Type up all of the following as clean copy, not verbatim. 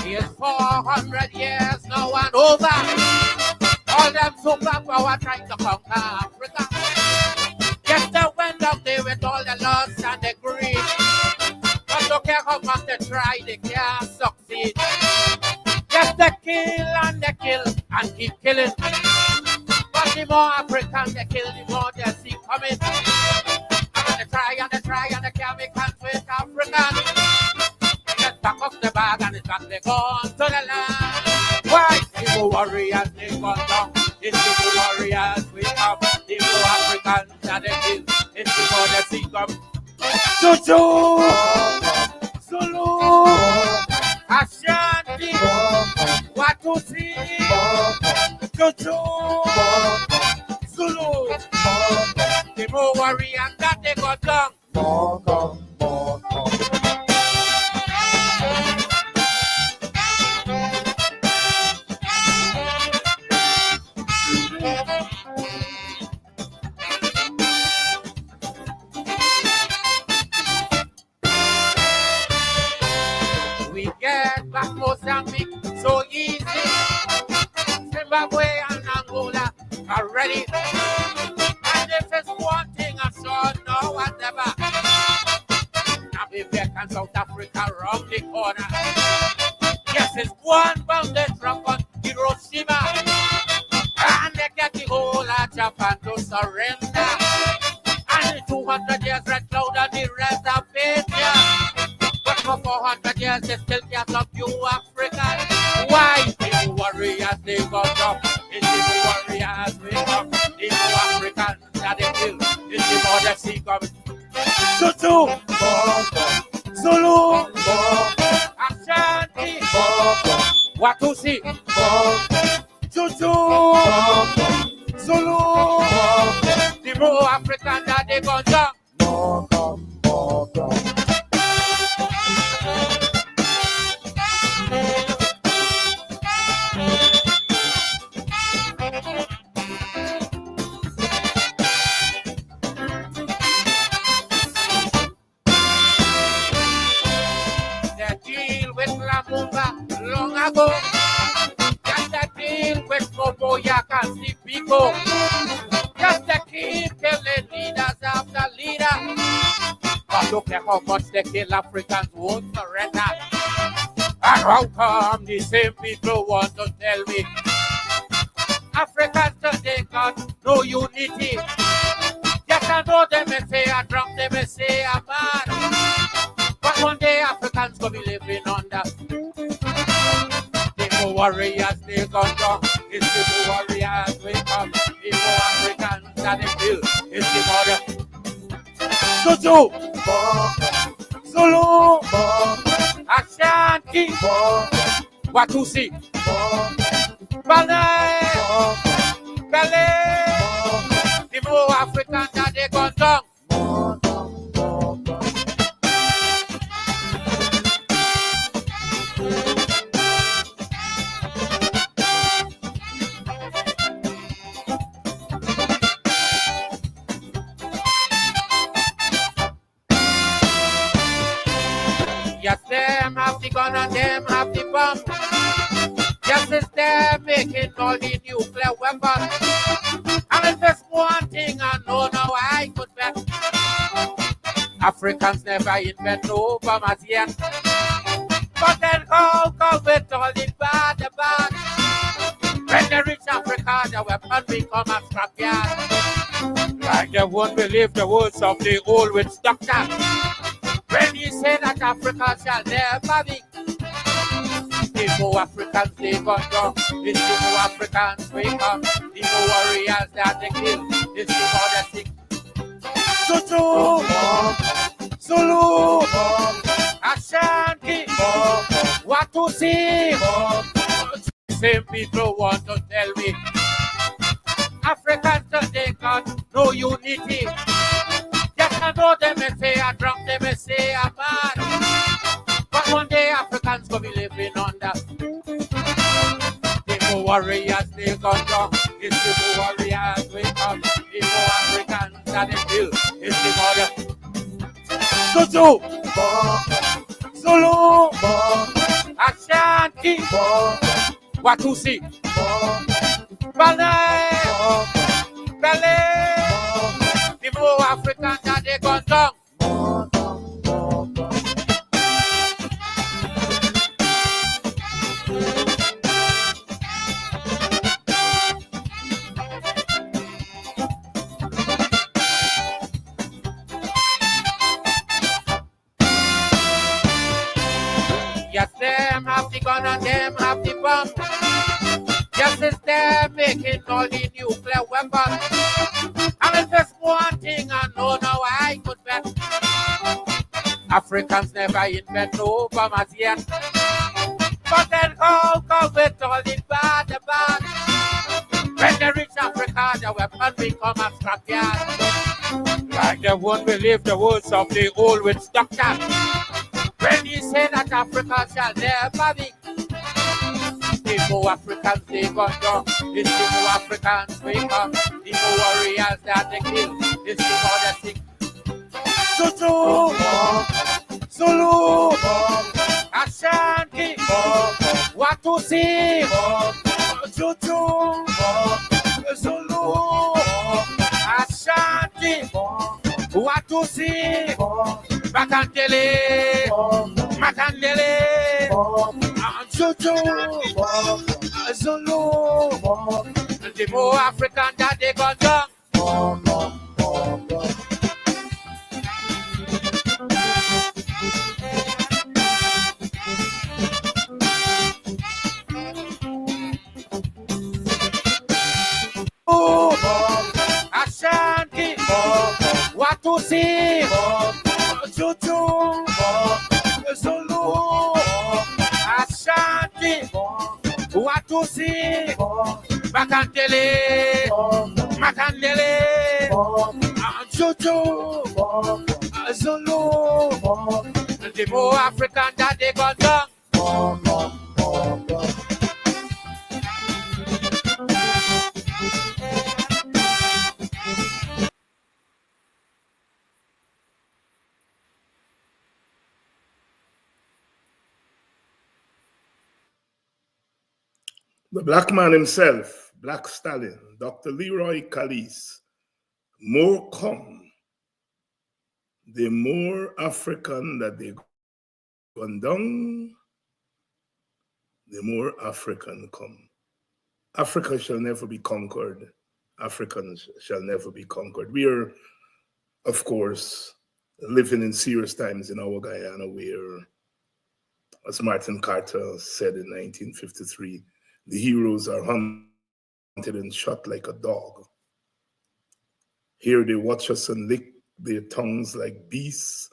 Here's 400 years now and over. All them superpower trying to conquer Africa. Yes, they went out there with all the lust and the greed. But look at how much they try, they can't succeed. Yes, they kill and keep killing. But the more Africans they kill, the more they see coming. And they try and they can't make hands with Africans. Just back up the bag and it's back they gone to the land. Why? Evil warriors they gone down. It's evil warriors we come. Evil Africans that they kill. It's before they see come. Chuchu! Zulu! Ashanti! Watusi! Chuchu! Zulu! The more warriors that they got down. We get back Mozambique so easy. Zimbabwe and Angola are ready. And if it's one thing I saw now and never. Namibia and South Africa around the corner. Yes, it's one bounded from on Hiroshima. And they get the whole of Japan to surrender. And the 200 years red cloud and the reservation. But for 400 years they still can't love you African. Why? The warriors they got up. It's the warriors we come. The Africans that they kill. It's the more they see coming. Tutu! Zulu! Ashanti! Watusi! Tutu! Zulu! The more African that they got down. They deal with Lamumba long ago. Just they deal with Moboyak and Sipiko. Just they keep killing leaders after leader. But look at how much they kill Africans won't surrender. And how come the same people want to tell me Africans today got no unity? Yes, I know they may say I'm drunk, they may say I'm mad. But one day Africans gonna be living under. The more warriors they gone down. It's the more warriors we come. The more Africans that they kill. It's the more Tutu! Zulu! Ashanti! Watusi! Balai! Balai! The more Africans that they gone down. Yes, them have the gun and them have the bomb. Yes, it's them making all the nuclear weapons. And if there's one thing I know now I could bet, Africans never invent no bombers yet. But then how come with all the bad? When they reach Africa, the weapon become a scrapyard. Like they won't believe the words of the old witch doctor. When he said that Africa shall never be. The more Africans they got down. It's the more Africans we come. The more warriors that they kill. It's the more they sick. Tutu! Zulu, Ashanti, what to see? Same people want to tell me Africans today got no unity. Yes, I know they may say I'm drunk, they may say I'm mad. But one day Africans gonna be living under. The more warriors they gone down. It's the more warriors we come. The more Africans that they kill. It's the more Zuzu, Zulu, Ashanti, Watusi, Balai, Balai. The more Africans that they gone down. Yes, them have the gun and them have the bomb. Yes, it's them making all the nuclear weapons. And if there's one thing I know now I could bet, Africans never invent no bombers yet. But then how come with all the bad? When they reach Africa, the weapon become a scrapyard. Like they won't believe the words of the old witch doctor. When he said that Africa shall never be, the more Africans they gone down, it's the more Africans we come, the more warriors that they kill, it's the more they sing. Zuzu, Zulu, Ashanti, Watusi, Zuzu, Zulu, Ashanti, Watusi, Makandele, Zuzu, Zulu, the more African that they got down. Ashanti, Watusi, Zuzu, Zulu, Ashanti, Watusi, Makandele, Zuzu, Zulu, the more African that they got down. The black man himself, Black Stallion, Dr. Leroy Calise, more come, the more African that they gone down, the more African come. Africa shall never be conquered. Africans shall never be conquered. We are, of course, living in serious times in our Guyana where, as Martin Carter said in 1953, the heroes are hunted and shot like a dog. Here they watch us and lick their tongues like beasts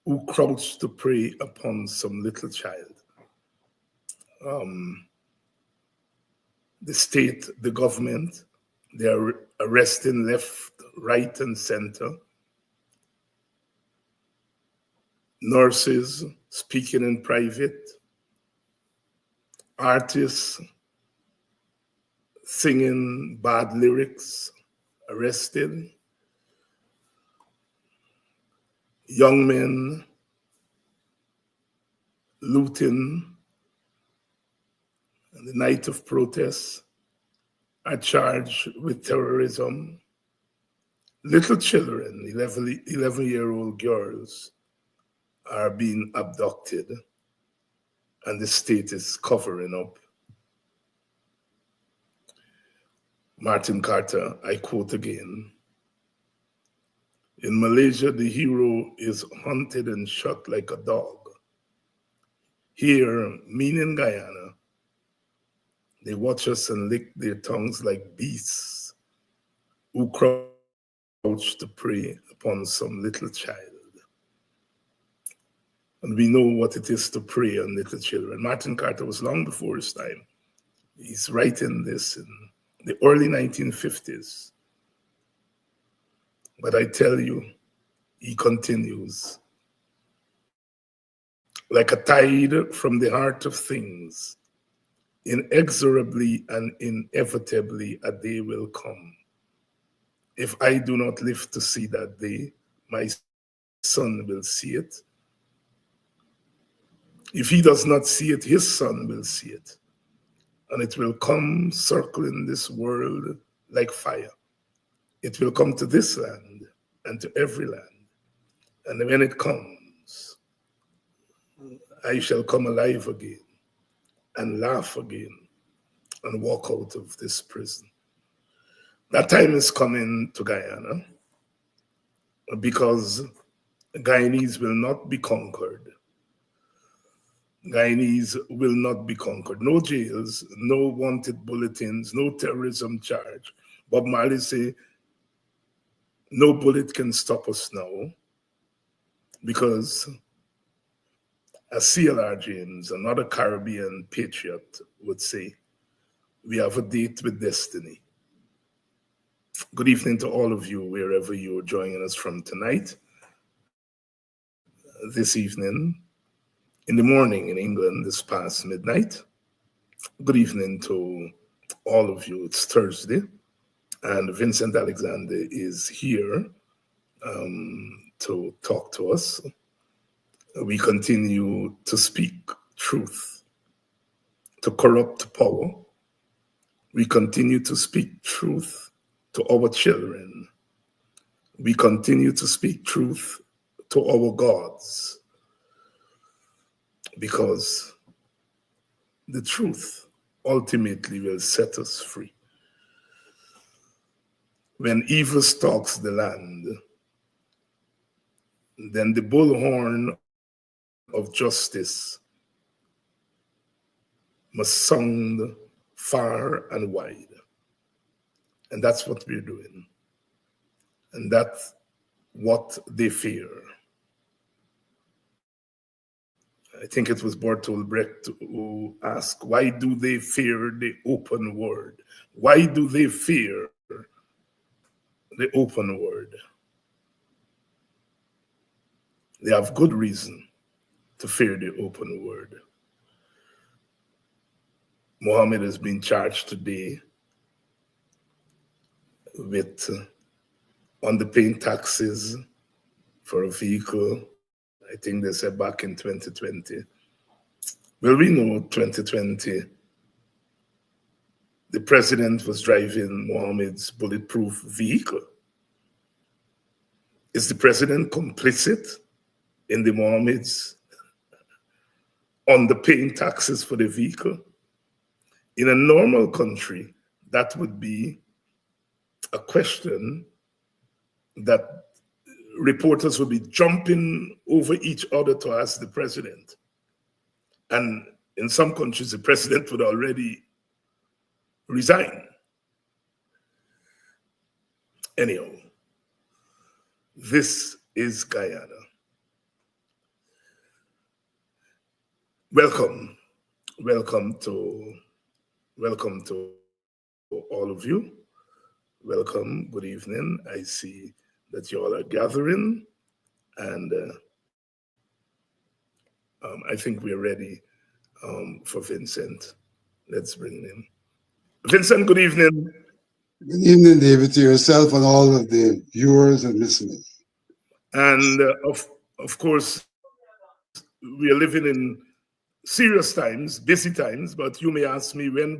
who crouch to prey upon some little child. The state, the government, they are arresting left, right, and center. Nurses speaking in private. Artists singing bad lyrics, arrested. Young men looting on the night of protests are charged with terrorism. Little children, 11-year-old girls, are being abducted, and the state is covering up. Martin Carter, I quote again, in Malaysia, the hero is hunted and shot like a dog. Here, meaning Guyana, they watch us and lick their tongues like beasts who crouch to prey upon some little child. And we know what it is to prey on little children. Martin Carter was long before his time. He's writing this in the early 1950s. But I tell you, he continues. Like a tide from the heart of things, inexorably and inevitably a day will come. If I do not live to see that day, my son will see it. If he does not see it, his son will see it. And it will come circling this world like fire. It will come to this land and to every land. And when it comes, I shall come alive again and laugh again and walk out of this prison. That time is coming to Guyana because Guyanese will not be conquered. Guyanese will not be conquered. No jails, no wanted bulletins, no terrorism charge. Bob Marley say, no bullet can stop us now because, as CLR James, another Caribbean patriot, would say, we have a date with destiny. Good evening to all of you, wherever you're joining us from tonight, this evening, in the morning in England, this past midnight. Good evening to all of you. It's Thursday, and Vincent Alexander is here to talk to us. We continue to speak truth, to corrupt power. We continue to speak truth to our children. We continue to speak truth to our gods, because the truth ultimately will set us free. When evil stalks the land, then the bullhorn of justice must sound far and wide. And that's what we're doing. And that's what they fear. I think it was Bertolt Brecht who asked, why do they fear the open word? Why do they fear the open word? They have good reason to fear the open word. Mohammed has been charged today with underpaying taxes for a vehicle. I think they said back in 2020. Well, we know 2020, the president was driving Mohammed's bulletproof vehicle. Is the president complicit in the Mohammed's underpaying taxes for the vehicle? In a normal country, that would be a question that reporters would be jumping over each other to ask the president. And in some countries, the president would already resign. Anyhow, this is Guyana. Welcome to all of you. Welcome, good evening. I see that you all are gathering, and I think we're ready for Vincent. Let's bring him in. Vincent, good evening. Good evening, David, to yourself and all of the viewers and listeners. And of course, we are living in serious times, busy times, but you may ask me whenever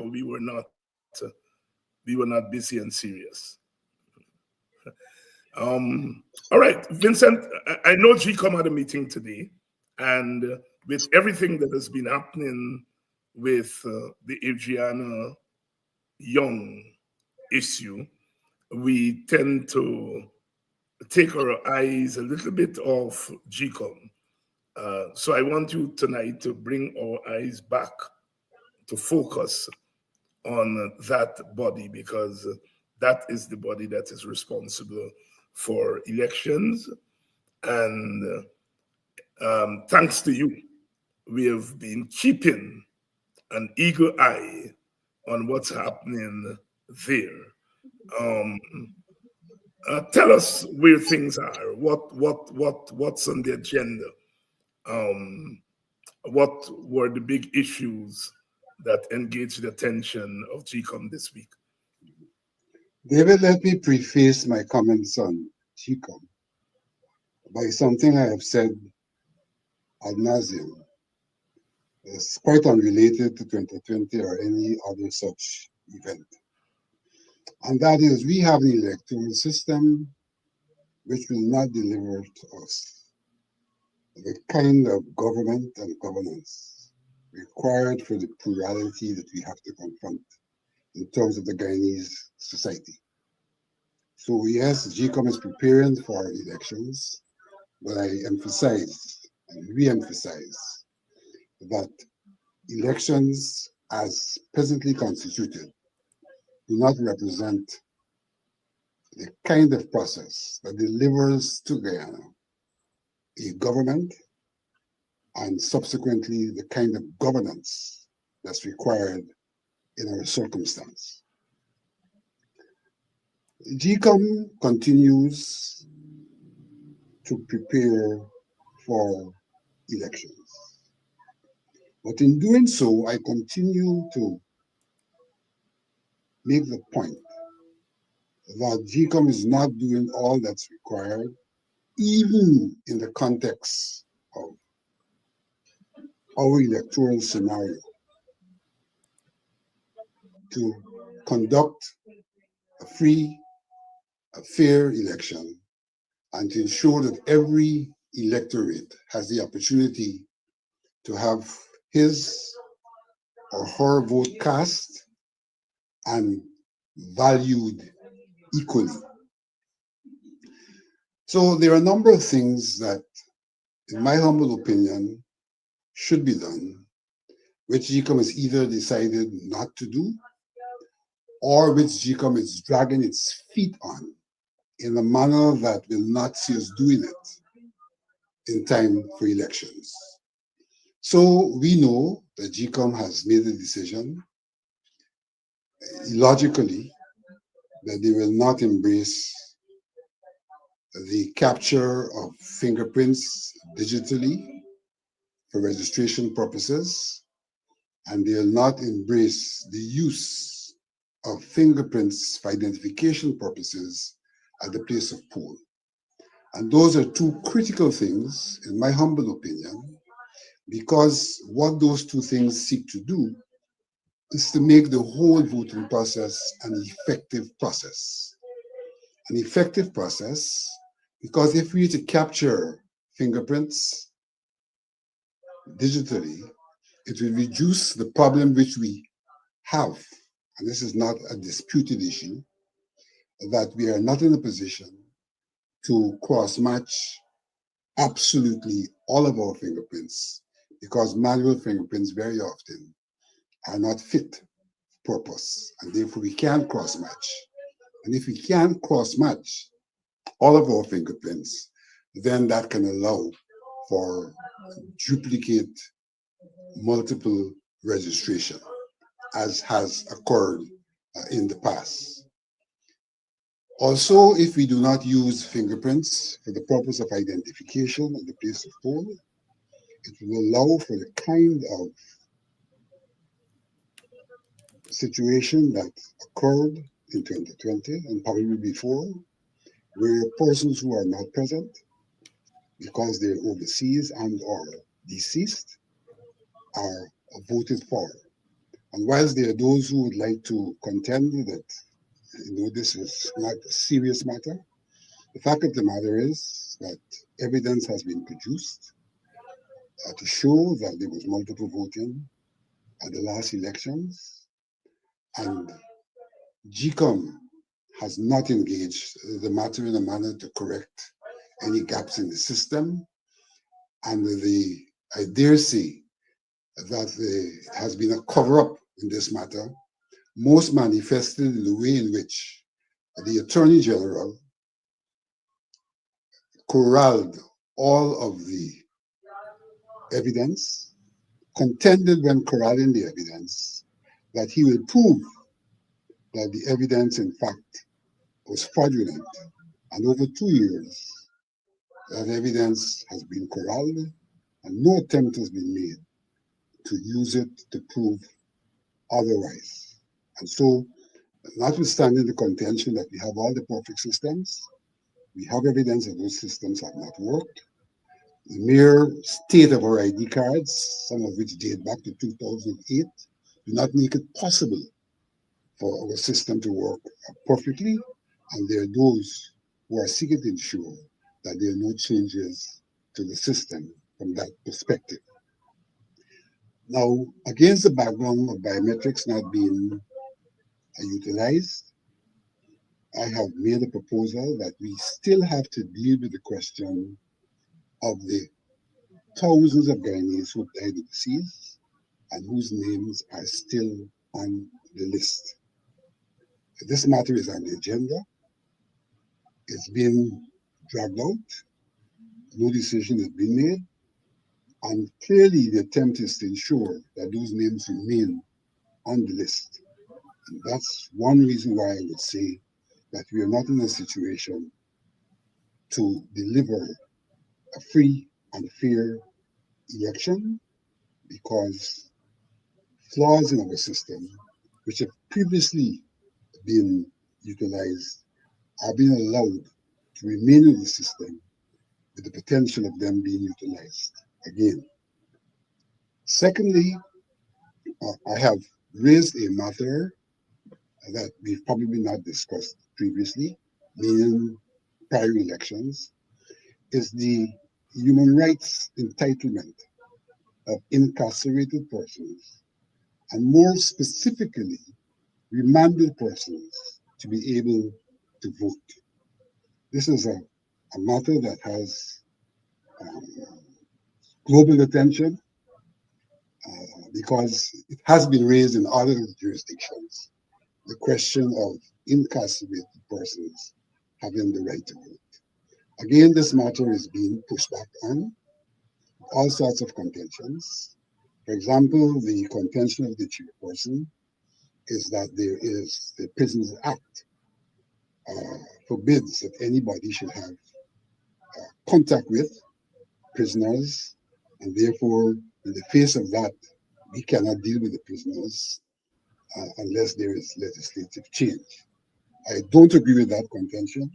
we were not busy and serious. All right, Vincent, I know G come at a meeting today, and with everything that has been happening with the Adriana Young issue, we tend to take our eyes a little bit off GCOM. So I want you tonight to bring our eyes back to focus on that body, because that is the body that is responsible for elections And thanks to you, we have been keeping an eagle eye on what's happening there. Um, Tell us where things are. What's on the agenda? Um, what were the big issues that engaged the attention of GCOM this week? David, let me preface my comments on GCOM by something I have said ad nauseum. It's quite unrelated to 2020 or any other such event. And that is, we have an electoral system which will not deliver to us the kind of government and governance required for the plurality that we have to confront in terms of the Guyanese society. So yes, GCOM is preparing for elections, but I emphasize and re-emphasize that elections as presently constituted do not represent the kind of process that delivers to Guyana a government and subsequently the kind of governance that's required in our circumstance. GCOM continues to prepare for elections. But in doing so, I continue to make the point that GCOM is not doing all that's required, even in the context of our electoral scenario, to conduct a free, a fair election and to ensure that every electorate has the opportunity to have his or her vote cast and valued equally. So there are a number of things that, in my humble opinion, should be done, which GCOM has either decided not to do or which GCOM is dragging its feet on in a manner that will not see us doing it in time for elections. So we know that GCOM has made a decision, logically, that they will not embrace the capture of fingerprints digitally for registration purposes, and they will not embrace the use of fingerprints for identification purposes at the place of poll. And those are two critical things, in my humble opinion, because what those two things seek to do is to make the whole voting process an effective process. An effective process, because if we were to capture fingerprints digitally, it will reduce the problem which we have, and this is not a disputed issue, that we are not in a position to cross-match absolutely all of our fingerprints, because manual fingerprints very often are not fit for purpose, and therefore we can't cross-match. And if we can't cross-match all of our fingerprints, then that can allow for duplicate multiple registration, as has occurred in the past. Also, if we do not use fingerprints for the purpose of identification at the place of poll, it will allow for the kind of situation that occurred in 2020 and probably before, where persons who are not present because they're overseas and or deceased are voted for. And whilst there are those who would like to contend that this is not a serious matter, the fact of the matter is that evidence has been produced to show that there was multiple voting at the last elections, and GCOM has not engaged the matter in a manner to correct any gaps in the system, and I dare say that there has been a cover-up in this matter, most manifested in the way in which the Attorney General corralled all of the evidence, contended when corralling the evidence that he will prove that the evidence in fact was fraudulent. And over 2 years, that evidence has been corralled and no attempt has been made to use it to prove otherwise. And so, notwithstanding the contention that we have all the perfect systems, we have evidence that those systems have not worked. The mere state of our ID cards, some of which date back to 2008, do not make it possible for our system to work perfectly. And there are those who are seeking to ensure that there are no changes to the system from that perspective. Now, against the background of biometrics not being utilized, I have made a proposal that we still have to deal with the question of the thousands of Guyanese who died in the seas and whose names are still on the list. This matter is on the agenda. It's being dragged out. No decision has been made. And clearly the attempt is to ensure that those names remain on the list. And that's one reason why I would say that we are not in a situation to deliver a free and fair election, because flaws in our system, which have previously been utilized, are being allowed to remain in the system with the potential of them being utilized again. Secondly, I have raised a matter that we've probably not discussed previously, meaning prior elections, is the human rights entitlement of incarcerated persons, and more specifically, remanded persons to be able to vote. This is a matter that has global attention because it has been raised in other jurisdictions, the question of incarcerated persons having the right to vote. Again, this matter is being pushed back on all sorts of contentions. For example, the contention of the chairperson is that there is the Prisons Act forbids that anybody should have contact with prisoners, and therefore, in the face of that, we cannot deal with the prisoners unless there is legislative change. I don't agree with that contention,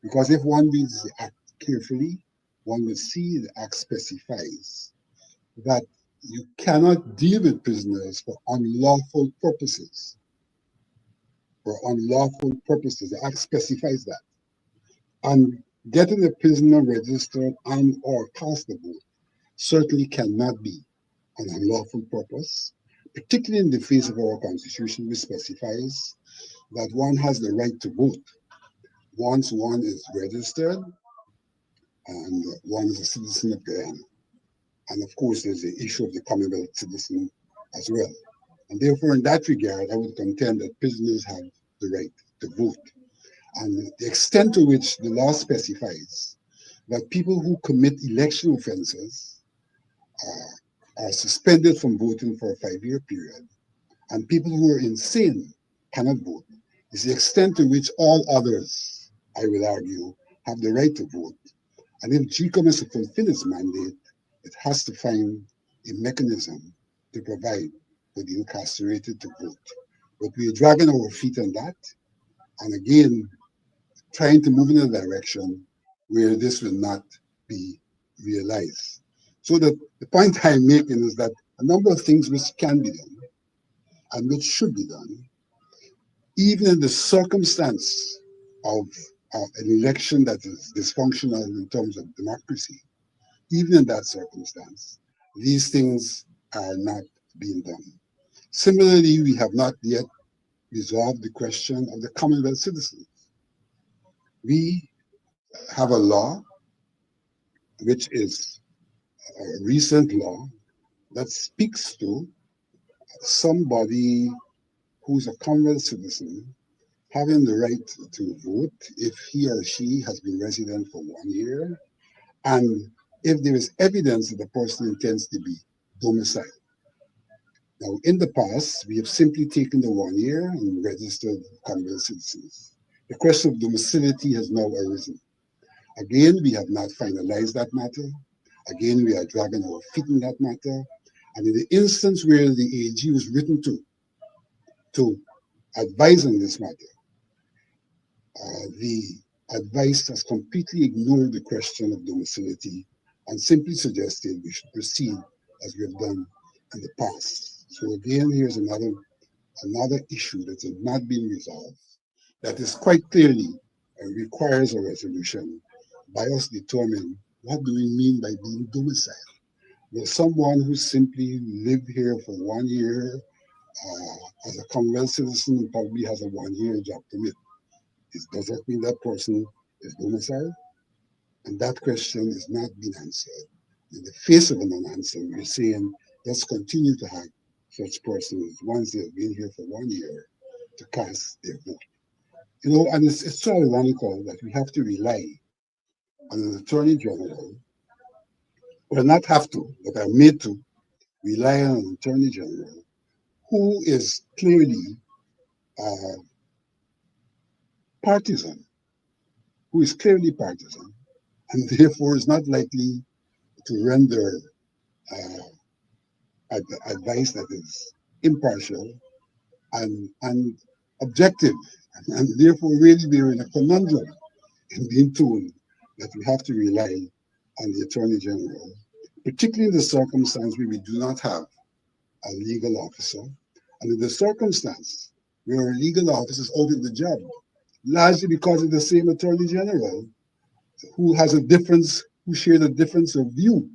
because if one reads the Act carefully, one will see the Act specifies that you cannot deal with prisoners for unlawful purposes. For unlawful purposes, the Act specifies that. And getting a prisoner registered and or cast a vote certainly cannot be an unlawful purpose, particularly in the face of our Constitution, which specifies that one has the right to vote once one is registered and one is a citizen of Guyana. And of course, there's the issue of the Commonwealth citizen as well. And therefore, in that regard, I would contend that prisoners have the right to vote. And the extent to which the law specifies that people who commit election offenses are suspended from voting for a 5-year period, and people who are insane cannot vote, is the extent to which all others, I will argue, have the right to vote. And if GCOM is to fulfill its mandate, it has to find a mechanism to provide for the incarcerated to vote. But we are dragging our feet on that, and again, trying to move in a direction where this will not be realized. So the point I'm making is that a number of things which can be done and which should be done, even in the circumstance of an election that is dysfunctional in terms of democracy, even in that circumstance, these things are not being done. Similarly, we have not yet resolved the question of the Commonwealth citizens. We have a law, which is a recent law, that speaks to somebody who's a Commonwealth citizen having the right to vote if he or she has been resident for 1 year and if there is evidence that the person intends to be domiciled. Now, in the past, we have simply taken the 1 year and registered Commonwealth citizens. The question of domicility has now arisen. Again, we have not finalized that matter. Again, we are dragging our feet in that matter. And in the instance where the AG was written to advise on this matter, the advice has completely ignored the question of domicility and simply suggested we should proceed as we have done in the past. So again, here's another issue that has not been resolved, that is quite clearly requires a resolution by us determining what do we mean by being domiciled. Will someone who simply lived here for 1 year as a Commonwealth citizen and probably has a 1 year job permit, does that mean that person is domiciled? And that question is not being answered. In the face of a non-answer, we're saying let's continue to have such persons once they've been here for 1 year to cast their vote. You know, and it's so ironical that we have to rely on an attorney general, or not have to, but are made to rely on an attorney general who is clearly uh, partisan, and therefore is not likely to render advice that is impartial and objective. And therefore, really, we're in a conundrum in being told that we have to rely on the Attorney General, particularly in the circumstance where we do not have a legal officer, and in the circumstance where a legal officer is out of the job, largely because of the same Attorney General who has a difference, who shared a difference of view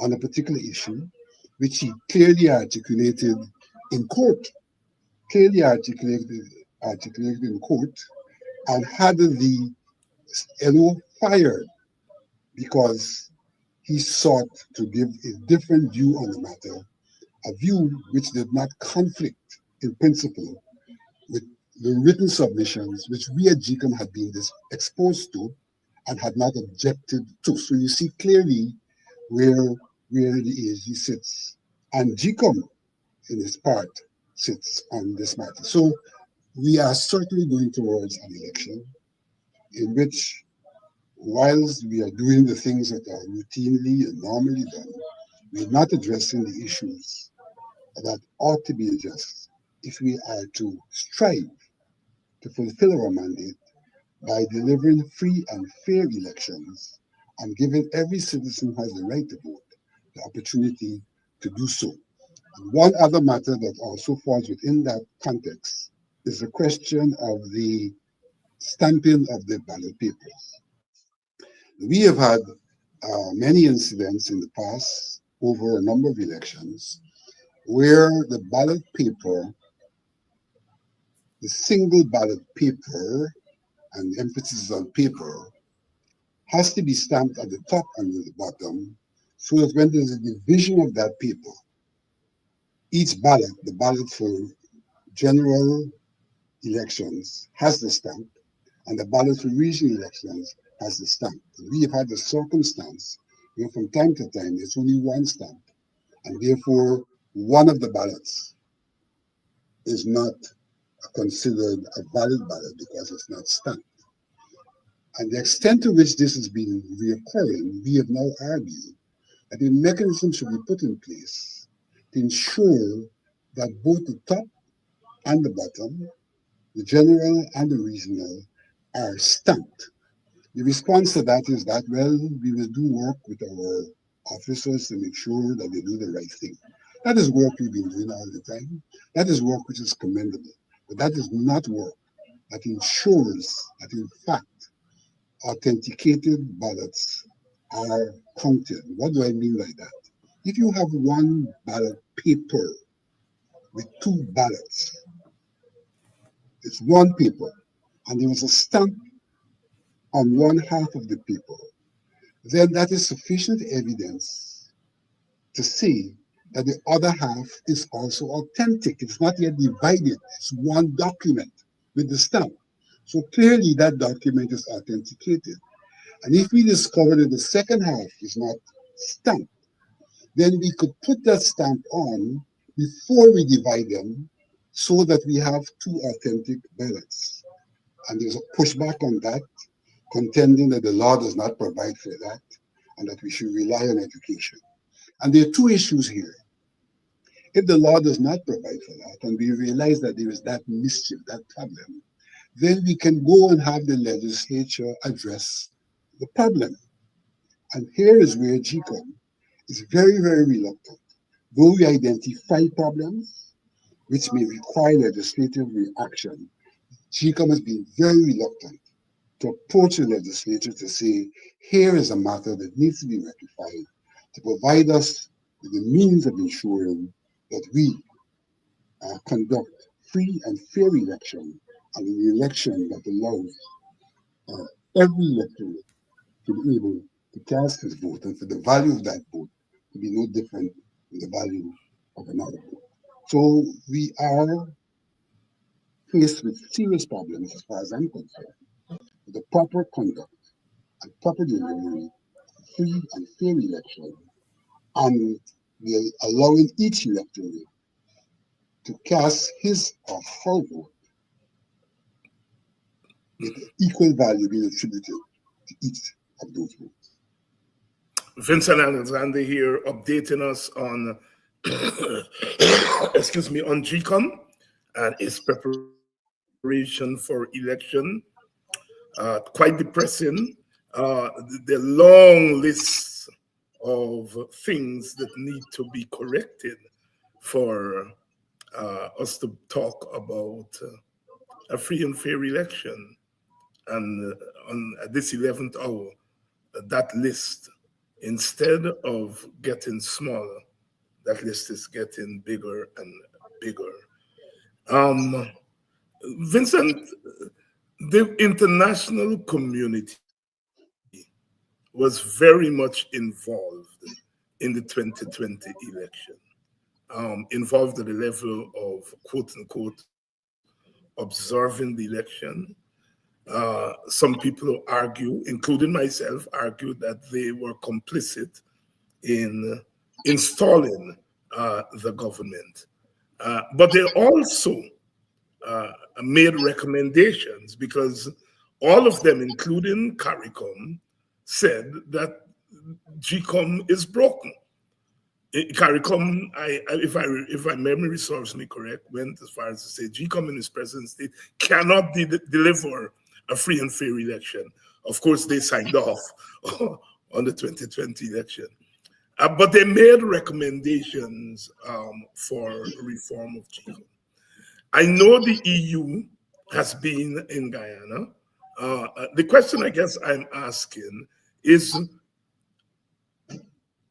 on a particular issue, which he clearly articulated in court, articulated in court, and had the fired because he sought to give a different view on the matter, a view which did not conflict in principle with the written submissions which we at GCOM had been exposed to and had not objected to. So you see clearly where the AG sits. And GCOM, in its part, sits on this matter. So we are certainly going towards an election in which, whilst we are doing the things that are routinely and normally done, we're not addressing the issues that ought to be addressed if we are to strive to fulfill our mandate by delivering free and fair elections and giving every citizen who has the right to vote the opportunity to do so. And one other matter that also falls within that context is the question of the stamping of the ballot papers. We have had many incidents in the past over a number of elections where the ballot paper, the single ballot paper, and emphasis on paper, has to be stamped at the top and at the bottom so that when there's a division of that paper, each ballot, the ballot for general elections, has the stamp, and the ballot for regional elections has the stamp. And we have had the circumstance where from time to time there's only one stamp, and therefore one of the ballots is not considered a valid ballot because it's not stamped. And the extent to which this has been reoccurring, we have now argued that a mechanism should be put in place to ensure that both the top and the bottom, the general and the regional, are stamped. The response to that is that, well, we will do work with our officers to make sure that they do the right thing. That is work we've been doing all the time. That is work which is commendable. But that is not work that ensures that, in fact, authenticated ballots are counted. What do I mean by that? If you have one ballot paper with two ballots, it's one paper, and there is a stamp on one half of the paper, then that is sufficient evidence to say that the other half is also authentic. It's not yet divided. It's one document with the stamp. So clearly that document is authenticated. And if we discover that the second half is not stamped, then we could put that stamp on before we divide them so that we have two authentic ballots. And there's a pushback on that, contending that the law does not provide for that and that we should rely on education. And there are two issues here. If the law does not provide for that, and we realize that there is that mischief, that problem, then we can go and have the legislature address the problem. And here is where GCOM is very, very reluctant. Though we identify problems which may require legislative reaction, GCOM has been very reluctant to approach the legislature to say, here is a matter that needs to be rectified to provide us with the means of ensuring that we conduct free and fair election and an election that allows every electorate to be able to cast his vote and for the value of that vote to be no different from the value of another vote. So we are faced with serious problems as far as I'm concerned. With the proper conduct and proper delivery of free and fair election and the allowing each electorate to cast his or her vote with equal value being attributed to each of those votes. Vincent Alexander here updating us on, excuse me, on GCOM and its preparation for election. Quite depressing. The long list of things that need to be corrected for us to talk about a free and fair election. And on this 11th hour, that list, instead of getting smaller, that list is getting bigger and bigger. Vincent, the international community was very much involved in the 2020 election, involved at the level of quote unquote observing the election. Some people argue, including myself, argue that they were complicit in installing the government. But they also made recommendations because all of them, including CARICOM, said that GCOM is broken. CARICOM, if my memory serves me correct, went as far as to say GCOM in its present state cannot deliver a free and fair election. Of course, they signed off on the 2020 election. But they made recommendations for reform of GCOM. I know the EU has been in Guyana. The question I guess I'm asking is,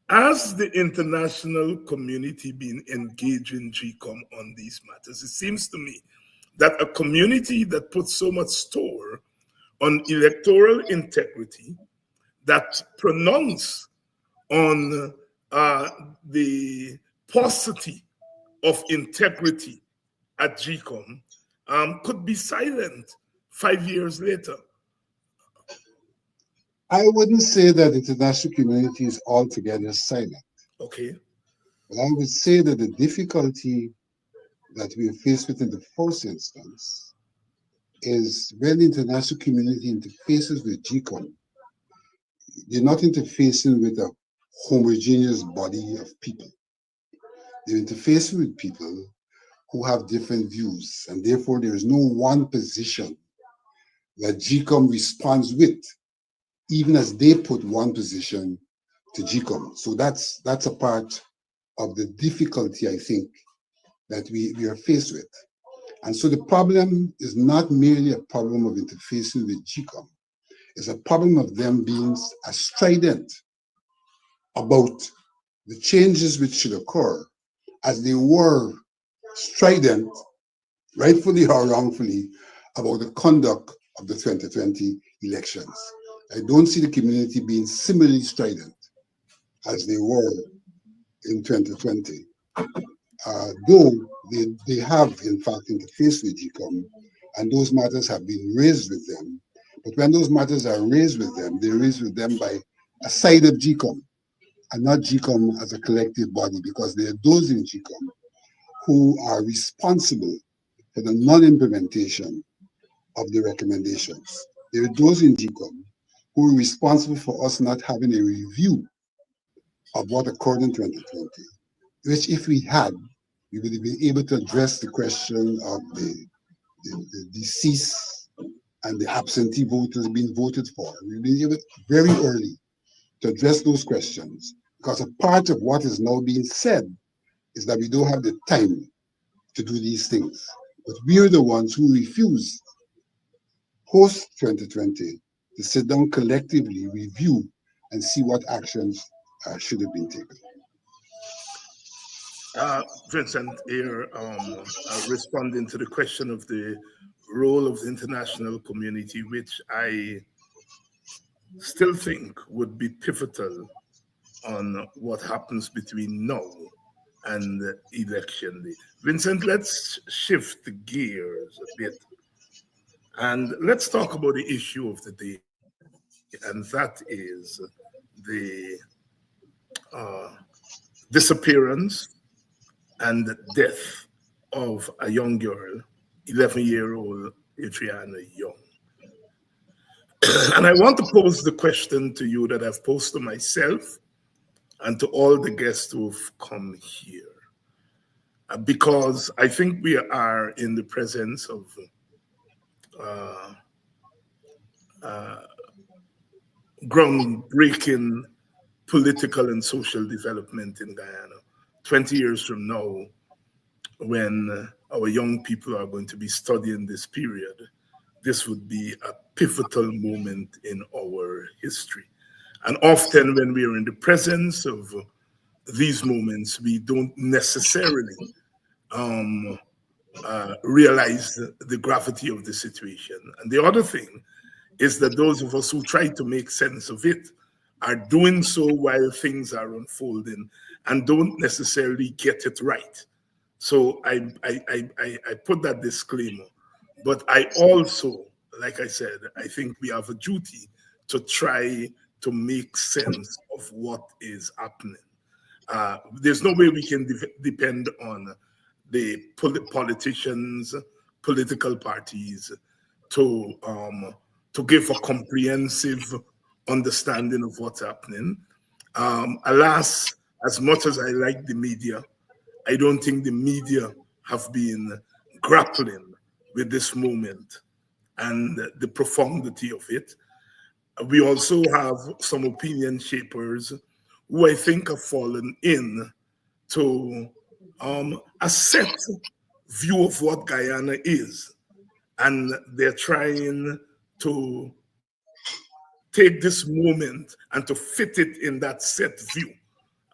has the international community been engaging GCOM on these matters? It seems to me that a community that puts so much store on electoral integrity, that pronounce on the paucity of integrity at GCOM, could be silent 5 years later. I wouldn't say that the international community is altogether silent. Okay. But I would say that the difficulty that we are faced with in the first instance is when the international community interfaces with GCOM, they're not interfacing with a homogeneous body of people. They're interfacing with people who have different views, and therefore there is no one position that GCOM responds with, even as they put one position to GCOM. So that's a part of the difficulty, I think, that we are faced with. And so the problem is not merely a problem of interfacing with GCOM. It's a problem of them being as strident about the changes which should occur as they were strident, rightfully or wrongfully, about the conduct of the 2020 elections. I don't see the community being similarly strident as they were in 2020, though they have, in fact, interfaced with GCOM, and those matters have been raised with them. But when those matters are raised with them, they're raised with them by a side of GCOM and not GCOM as a collective body, because there are those in GCOM who are responsible for the non-implementation of the recommendations. There are those in GCOM who are responsible for us not having a review of what occurred in 2020, which if we had, we would have been able to address the question of the deceased and the absentee voters being voted for. We've been able very early to address those questions, because a part of what is now being said is that we don't have the time to do these things. But we are the ones who refused post 2020 to sit down collectively, review, and see what actions should have been taken. Vincent, here responding to the question of the role of the international community, which I still think would be pivotal on what happens between now and election day. Vincent, let's shift the gears a bit and let's talk about the issue of the day, and that is the disappearance and death of a young girl, 11-year-old Adriana Young. And I want to pose the question to you that I've posed to myself and to all the guests who've come here, because I think we are in the presence of groundbreaking political and social development in Guyana. 20 years from now, when our young people are going to be studying this period, this would be a pivotal moment in our history. And often when we are in the presence of these moments, we don't necessarily realize the gravity of the situation. And the other thing is that those of us who try to make sense of it are doing so while things are unfolding and don't necessarily get it right. So I put that disclaimer. But I also, like I said, I think we have a duty to try to make sense of what is happening. There's no way we can depend on the politicians, political parties to give a comprehensive understanding of what's happening. Alas, as much as I like the media, I don't think the media have been grappling with this moment and the profundity of it. We also have some opinion shapers who I think have fallen in to a set view of what Guyana is. And they're trying to take this moment and to fit it in that set view,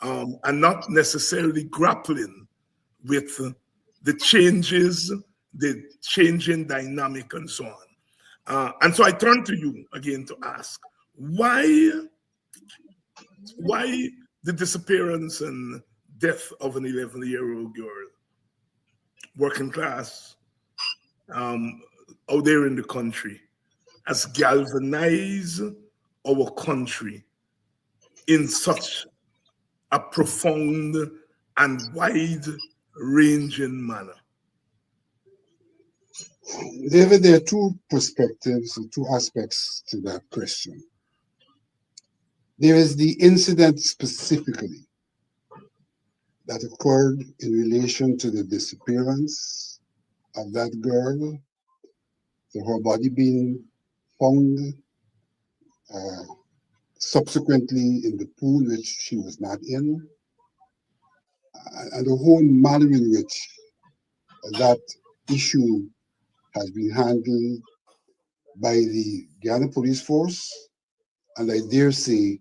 and not necessarily grappling with the changes, the changing dynamic, and so on. And so I turn to you again to ask, why the disappearance and death of an 11-year-old girl, working class, out there in the country, has galvanized our country in such a profound and wide-ranging manner? David, there are two perspectives and two aspects to that question. There is the incident specifically that occurred in relation to the disappearance of that girl, to her body being found subsequently in the pool which she was not in, and the whole manner in which that issue has been handled by the Guyana Police Force, and I dare say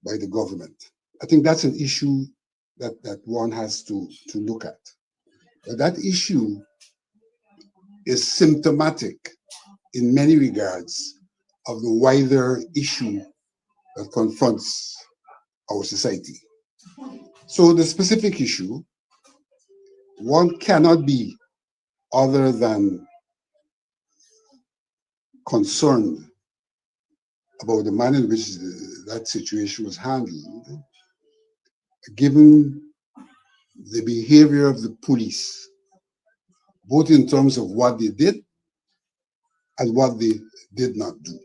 by the government. I think that's an issue that one has to look at. But that issue is symptomatic in many regards of the wider issue that confronts our society. So the specific issue, one cannot be other than concerned about the manner in which that situation was handled, given the behavior of the police, both in terms of what they did and what they did not do.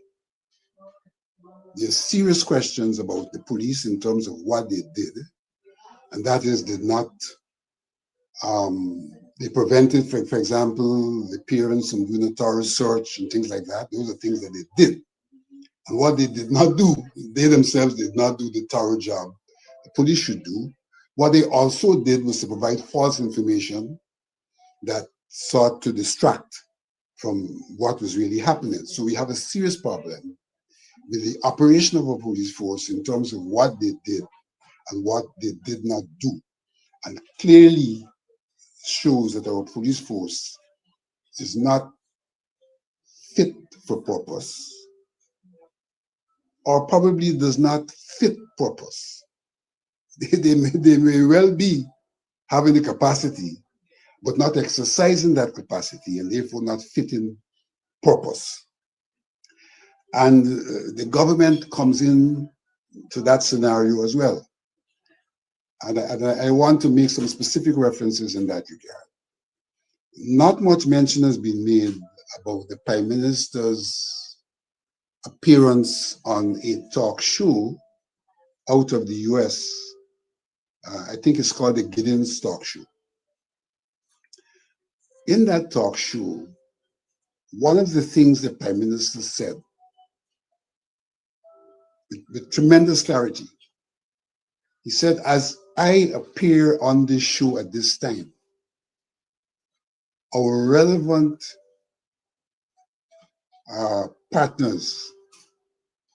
There's serious questions about the police in terms of what they did, and that is, did not they prevented, for example, the parents from doing a thorough search and things like that. Those are things that they did. And what they did not do, they themselves did not do the thorough job the police should do. What they also did was to provide false information that sought to distract from what was really happening. So we have a serious problem with the operation of a police force in terms of what they did and what they did not do. And clearly shows that our police force is not fit for purpose, or probably does not fit purpose. They may well be having the capacity, but not exercising that capacity, and therefore not fitting purpose. And the government comes in to that scenario as well. And I want to make some specific references in that regard. Not much mention has been made about the Prime Minister's appearance on a talk show out of the US. I think it's called the Gideon's Talk Show. In that talk show, one of the things the Prime Minister said with tremendous clarity, he said, as I appear on this show at this time, our relevant partners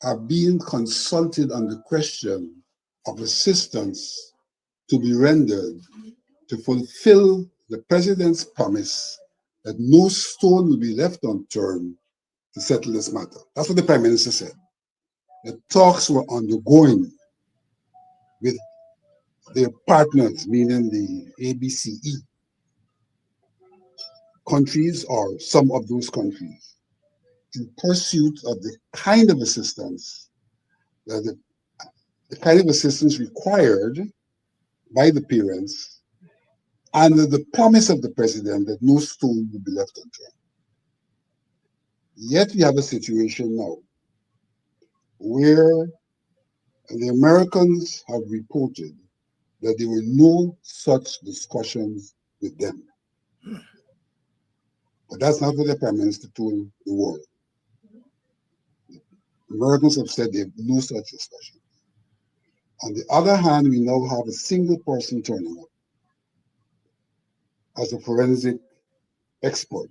are being consulted on the question of assistance to be rendered to fulfill the president's promise that no stone will be left unturned to settle this matter. That's what the Prime Minister said. The talks were undergoing with their partners, meaning the ABCE countries or some of those countries, in pursuit of the kind of assistance the kind of assistance required by the parents under the promise of the president that no stone will be left unturned. Yet we have a situation now where the Americans have reported that there were no such discussions with them. But that's not what the Prime Minister told the world. Americans have said they have no such discussion. On the other hand, we now have a single person turning up as a forensic expert,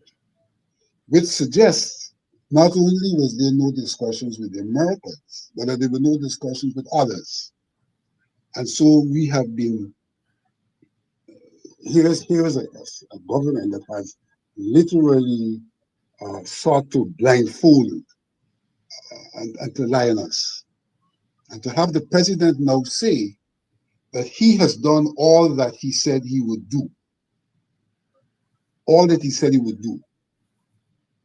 which suggests not only was there no discussions with the Americans, but that there were no discussions with others. And so we have been, here's a government that has literally sought to blindfold and to lie on us. And to have the president now say that he has done all that he said he would do, all that he said he would do,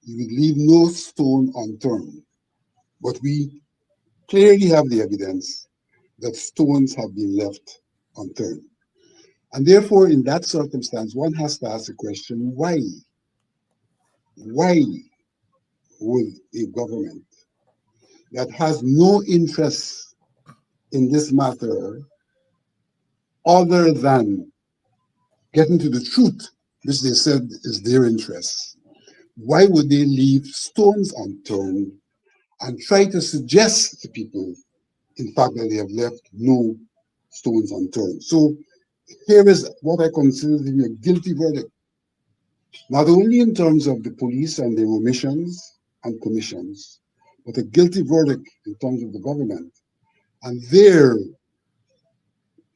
he would leave no stone unturned. But we clearly have the evidence that stones have been left unturned. And therefore, in that circumstance, one has to ask the question, why? Why would a government that has no interest in this matter other than getting to the truth, which they said is their interest, why would they leave stones unturned and try to suggest to people, in fact, that they have left no stones unturned? So here is what I consider to be a guilty verdict, not only in terms of the police and their omissions and commissions, but a guilty verdict in terms of the government and their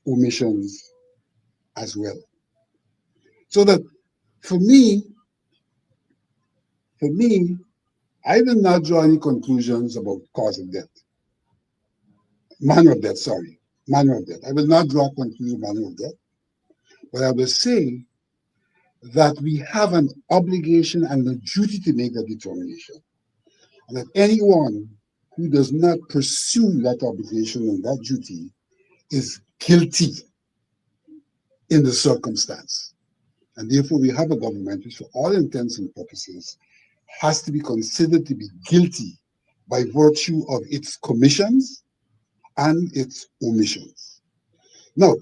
omissions as well. So that for me, I will not draw any conclusions about cause of death. Manner of death, sorry. Manner of death. I will not draw conclusions about manner of death. But I will say that we have an obligation and a duty to make that determination. And that anyone who does not pursue that obligation and that duty is guilty in the circumstance. And therefore, we have a government which, for all intents and purposes, has to be considered to be guilty by virtue of its commissions and its omissions. Now,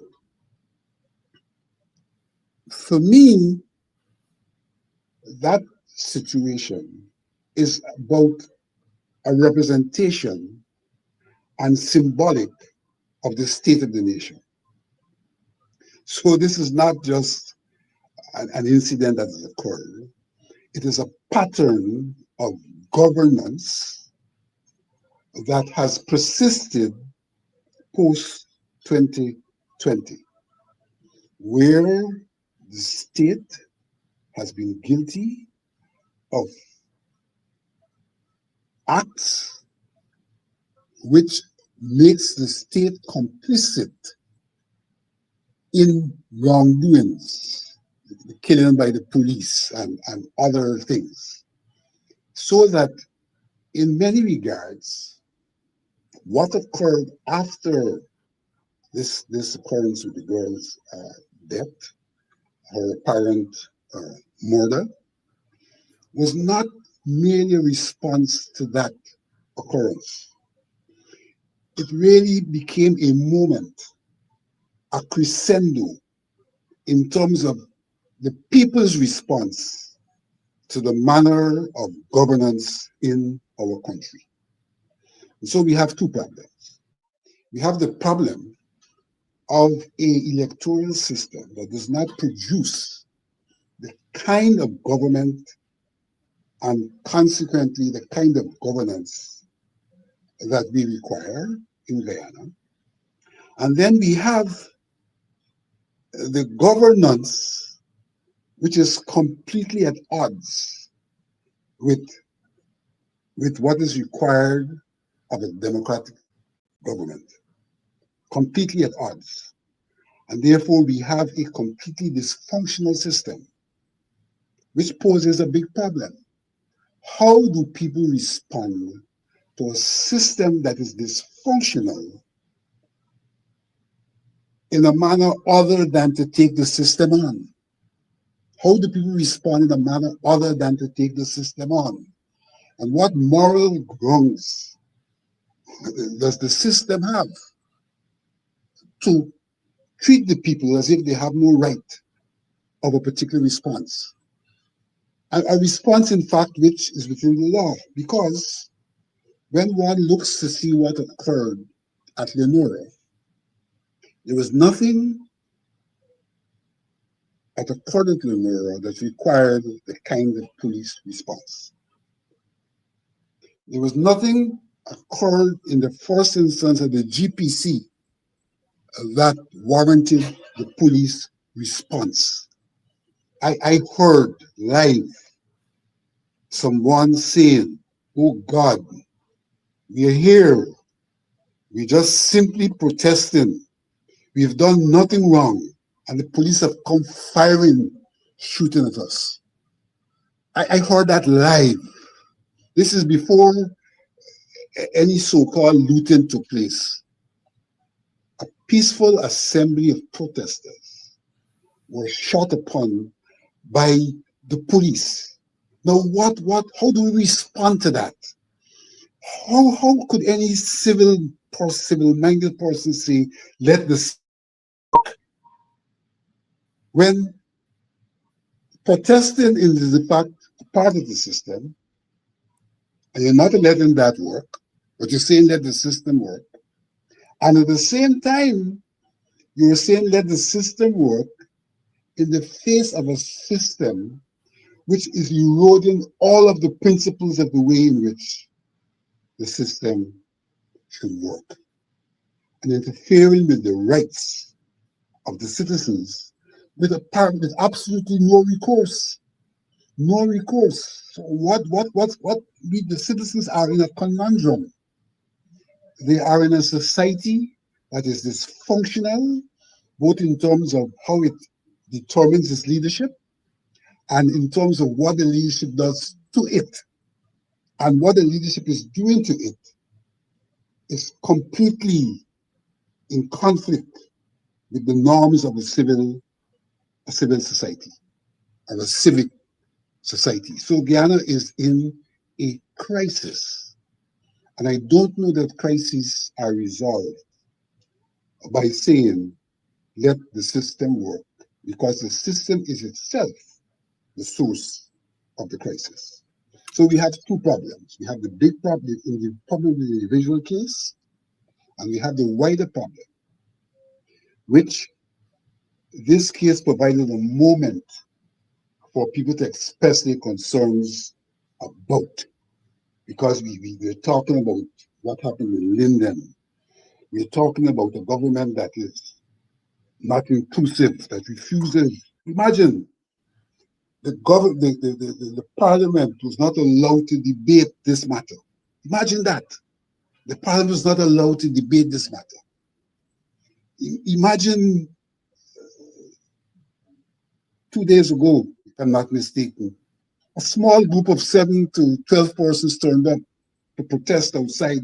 for me, that situation is both a representation and symbolic of the state of the nation. So this is not just an incident that has occurred. It is a pattern of governance that has persisted post 2020, where the state has been guilty of acts which makes the state complicit in wrongdoings, the killing by the police and other things. So that in many regards, what occurred after this occurrence with the girl's death, her apparent murder, was not merely a response to that occurrence. It really became a moment, a crescendo, in terms of the people's response to the manner of governance in our country. And so we have two problems. We have the problem of an electoral system that does not produce the kind of government and consequently the kind of governance that we require in Guyana. And then we have the governance which is completely at odds with what is required of a democratic government. Completely at odds. And therefore we have a completely dysfunctional system, which poses a big problem. How do people respond to a system that is dysfunctional in a manner other than to take the system on? How do people respond in a manner other than to take the system on? And what moral grounds does the system have to treat the people as if they have no right of a particular response? A response, in fact, which is within the law, because when one looks to see what occurred at Lenora, there was nothing at occurred at Lenora that required the kind of police response. There was nothing occurred in the first instance at the GPC that warranted the police response. I heard live someone saying, "Oh God, we are here. We're just simply protesting. We've done nothing wrong. And the police have come firing, shooting at us." I heard that live. This is before any so-called looting took place. A peaceful assembly of protesters were shot upon by the police. Now, how do we respond to that? How could any civil-minded person say, let this work? When protesting is the fact part of the system, and you're not letting that work, but you're saying let the system work. And at the same time, you're saying let the system work in the face of a system which is eroding all of the principles of the way in which the system should work, and interfering with the rights of the citizens with absolutely no recourse. No recourse. So the citizens are in a conundrum. They are in a society that is dysfunctional, both in terms of how it determines its leadership and in terms of what the leadership does to it and what the leadership is doing to it is completely in conflict with the norms of a civil society and a civic society. So Guyana is in a crisis. And I don't know that crises are resolved by saying, let the system work, because the system is itself the source of the crisis. So we have two problems. We have the big problem in the problem with the individual case, and we have the wider problem, which this case provided a moment for people to express their concerns about, because we're talking about what happened in Linden. We're talking about a government that is not inclusive, that refuses. Imagine the parliament was not allowed to debate this matter. Imagine that. The parliament was not allowed to debate this matter. Imagine 2 days ago, if I'm not mistaken, a small group of 7 to 12 persons turned up to protest outside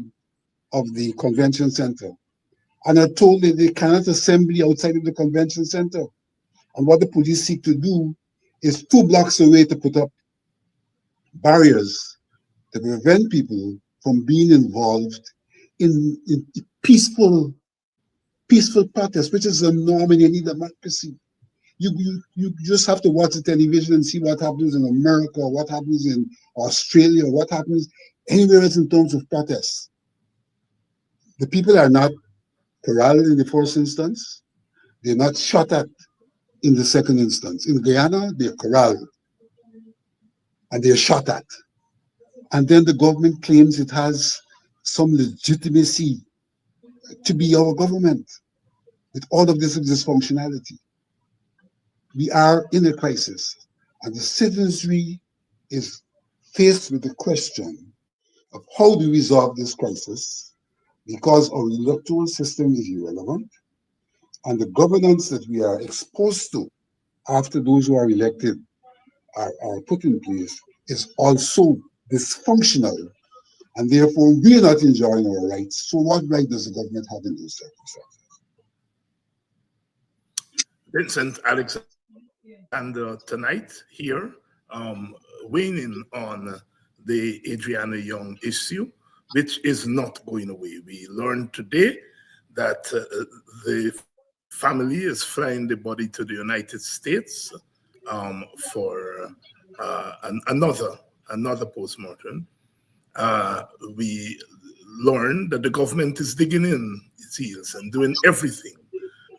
of the convention center and are told that they cannot assemble outside of the convention center. And what the police seek to do is 2 blocks away to put up barriers to prevent people from being involved in peaceful protest, which is a norm in any democracy. You just have to watch the television and see what happens in America, or what happens in Australia, or what happens anywhere else in terms of protests. The people are not corralled in the first instance. They're not shot at in the second instance. In Guyana, they're corralled and they're shot at. And then the government claims it has some legitimacy to be our government with all of this dysfunctionality. We are in a crisis, and the citizenry is faced with the question of how do we resolve this crisis, because our electoral system is irrelevant, and the governance that we are exposed to after those who are elected are put in place is also dysfunctional, and therefore we're not enjoying our rights. So what right does the government have in those circumstances? Vincent Alexander tonight here, weighing in on the Adriana Young issue, which is not going away. We learned today that the family is flying the body to the United States for another postmortem. We learned that the government is digging in its heels and doing everything.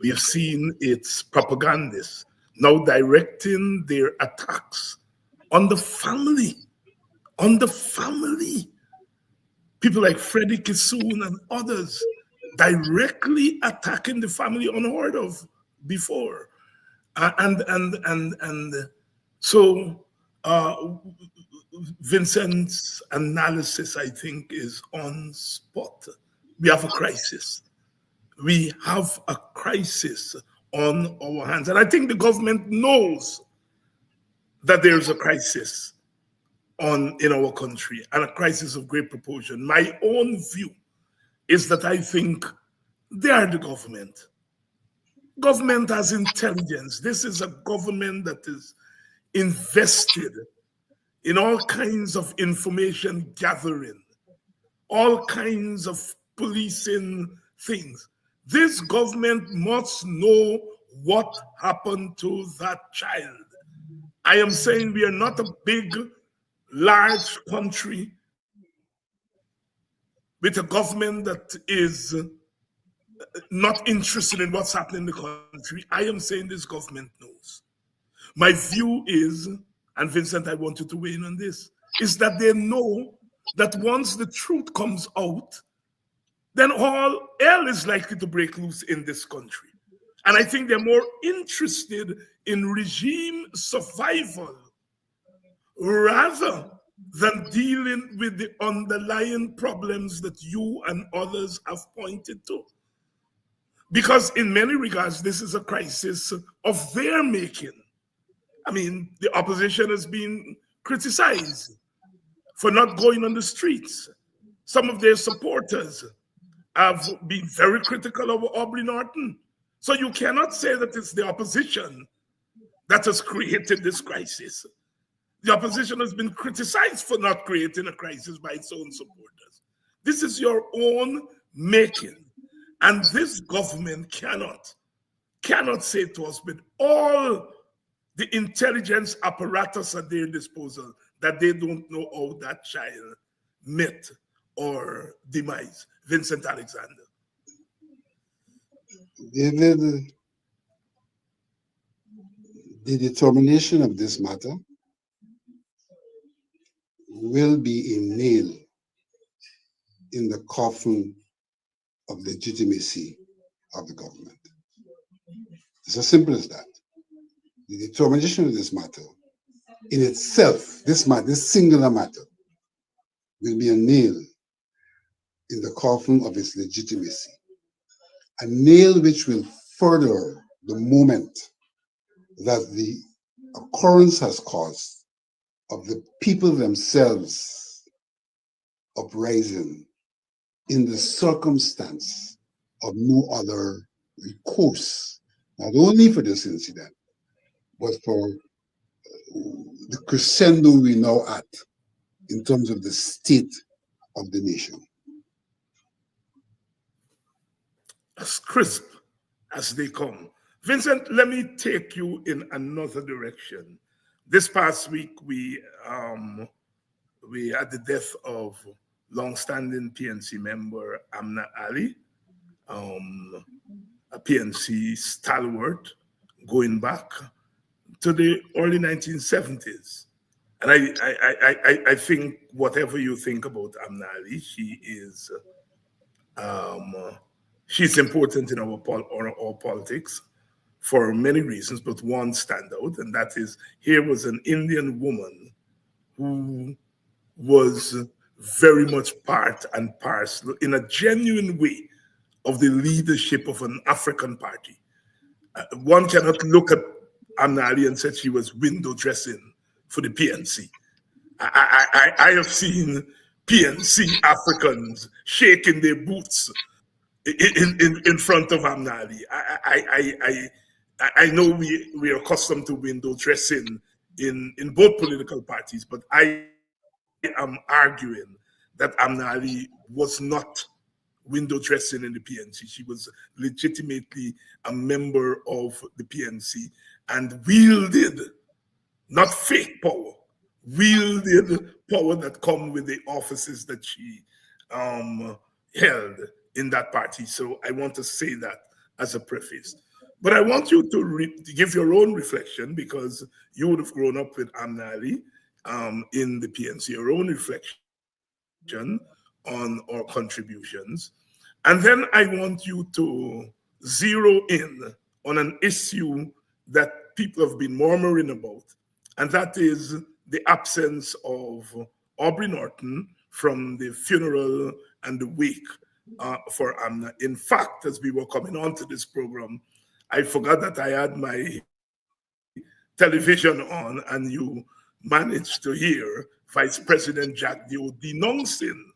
We have seen its propagandists now directing their attacks on the family, on the family. People like Freddie Kissoon and others directly attacking the family unheard of before. So Vincent's analysis, I think, is on spot. We have a crisis. We have a crisis on our hands. And I think the government knows that there's a crisis in our country, and a crisis of great proportion. My own view is that I think they are the government. Government has intelligence. This is a government that is invested in all kinds of information gathering, all kinds of policing things. This government must know what happened to that child. I am saying we are not a big, large country with a government that is not interested in what's happening in the country. I am saying this government knows. My view is, and Vincent, I want you to weigh in on this, is that they know that once the truth comes out, then all hell is likely to break loose in this country. And I think they're more interested in regime survival rather than dealing with the underlying problems that you and others have pointed to. Because in many regards, this is a crisis of their making. I mean, the opposition has been criticized for not going on the streets. Some of their supporters have been very critical of Aubrey Norton. So you cannot say that it's the opposition that has created this crisis. The opposition has been criticized for not creating a crisis by its own supporters. This is your own making. And this government cannot say to us with all the intelligence apparatus at their disposal that they don't know how that child met or demise. Vincent Alexander. David, the determination of this matter will be a nail in the coffin of legitimacy of the government. It's as simple as that. The determination of this matter in itself, this singular matter, will be a nail in the coffin of its legitimacy. A nail which will further the moment that the occurrence has caused of the people themselves uprising in the circumstance of no other recourse, not only for this incident, but for the crescendo we now at in terms of the state of the nation. As crisp as they come. Vincent, let me take you in another direction. This past week, we had the death of long-standing PNC member Amna Ali, a PNC stalwart going back to the early 1970s. And I think whatever you think about Amna Ali, she's important in our politics for many reasons, but one standout, and that is here was an Indian woman who was very much part and parcel in a genuine way of the leadership of an African party. One cannot look at Amna Ali and say she was window dressing for the PNC. I have seen PNC Africans shaking their boots in front of Amna Ali. I know we are accustomed to window dressing in both political parties, but I am arguing that Amna Ali was not window dressing in the PNC. She was legitimately a member of the PNC and wielded, not fake power, wielded power that come with the offices that she held in that party. So I want to say that as a preface. But I want you to give your own reflection, because you would have grown up with Amna Ali in the PNC, your own reflection on our contributions. And then I want you to zero in on an issue that people have been murmuring about, and that is the absence of Aubrey Norton from the funeral and the wake for Amna. In fact, as we were coming on to this program, I forgot that I had my television on, and you managed to hear Vice President Jack Dio denouncing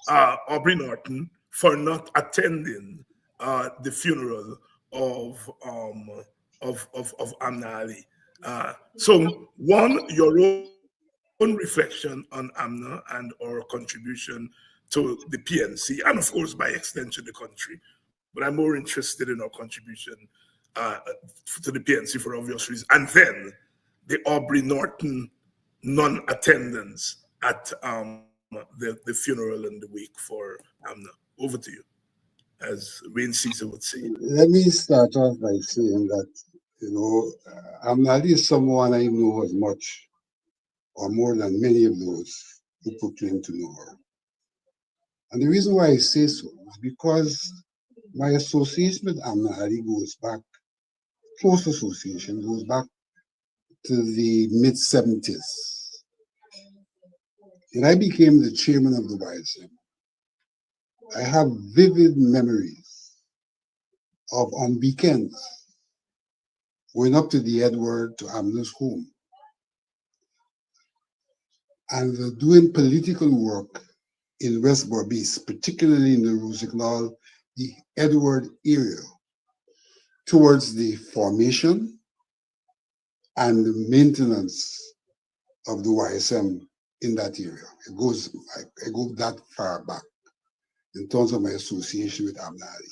Aubrey Norton for not attending the funeral of Amna Ali. So one, your own reflection on Amna and our contribution to the PNC, and of course, by extension, the country. But I'm more interested in our contribution to the PNC for obvious reasons. And then the Aubrey Norton non-attendance at the funeral and the wake for Amna. Over to you, as Wayne Caesar would say. Let me start off by saying that, Amna Ali is someone I know as much or more than many of those who proclaim to know her. And the reason why I say so is because my association with Amna Ali goes back, close association, goes back to the mid-70s. When I became the chairman of the YSM, I have vivid memories of on weekends going up to the Edward, to Amna's home, and doing political work in West Berbice, particularly in the Rusignol, the Edward area, towards the formation and the maintenance of the YSM in that area. I go that far back in terms of my association with Abnali.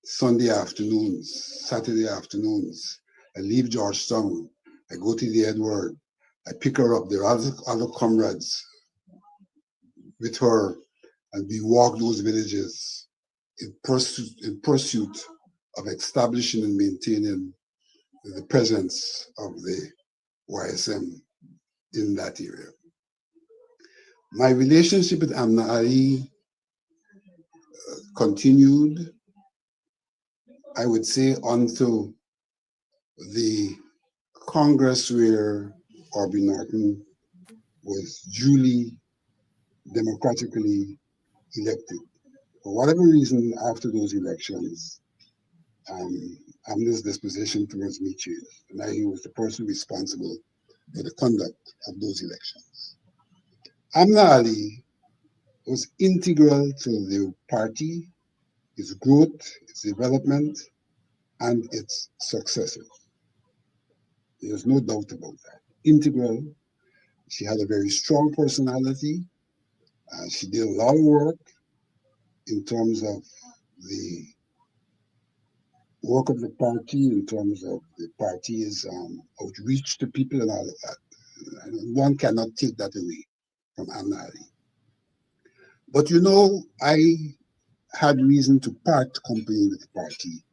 Sunday afternoons, Saturday afternoons, I leave Georgetown, I go to the Edward, I pick her up, there are other comrades with her, and we walk those villages in pursuit of establishing and maintaining the presence of the YSM in that area. My relationship with Amna Ali continued, I would say, until the Congress where Orbie Norton was duly democratically elected. For whatever reason, after those elections, Amna's disposition towards me changed, and he was the person responsible for the conduct of those elections. Amna Ali was integral to the party, its growth, its development, and its successes. There's no doubt about that. Integral. She had a very strong personality. She did a lot of work in terms of the work of the party, in terms of the party's outreach to people and all of that. And one cannot take that away from Amna Ali. But you know, I had reason to part company with the party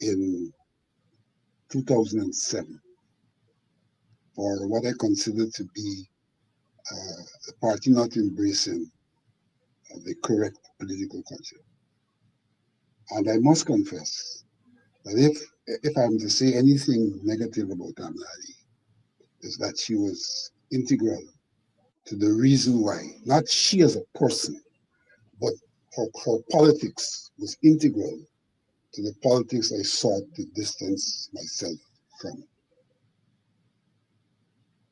in 2007 for what I consider to be the party not embracing the correct political culture. And I must confess that if I'm to say anything negative about Amnali, is that she was integral to the reason why, not she as a person, but her politics was integral to the politics I sought to distance myself from.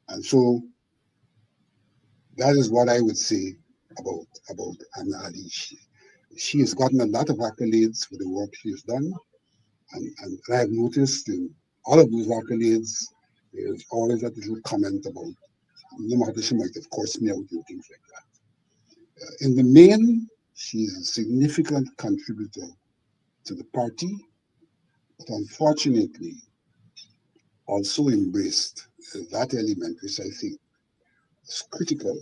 And so that is what I would say about Amna Ali. She has gotten a lot of accolades for the work she has done. And I have noticed in all of those accolades, there's always that little comment about, no matter she might have cursed me out and things like that. In the main, she's a significant contributor to the party, but unfortunately also embraced that element which I think is critical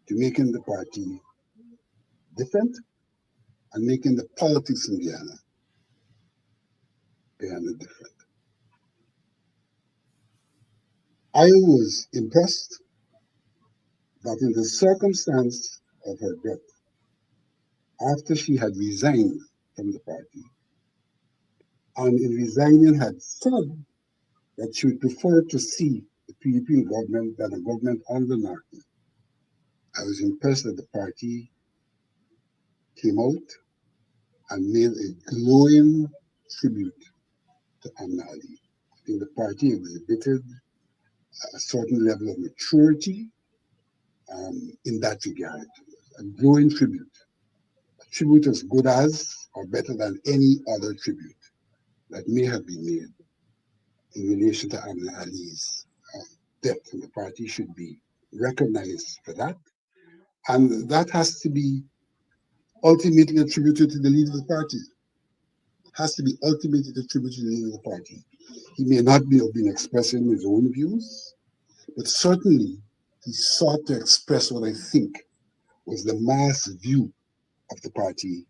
to making the party different and making the politics in Guyana different. I was impressed that in the circumstance of her death, after she had resigned from the party, and in resigning had said that she would prefer to see the PDP government than a government under Narkin. I was impressed that the party came out and made a glowing tribute to Amna Ali. I think the party exhibited a certain level of maturity in that regard, a glowing tribute. A tribute as good as or better than any other tribute that may have been made in relation to Amna Ali's death, and the party should be recognized for that. And that has to be ultimately attributed to the leader of the party. Has to be ultimately attributed to the leader of the party. He may not have been expressing his own views, but certainly he sought to express what I think was the mass view of the party,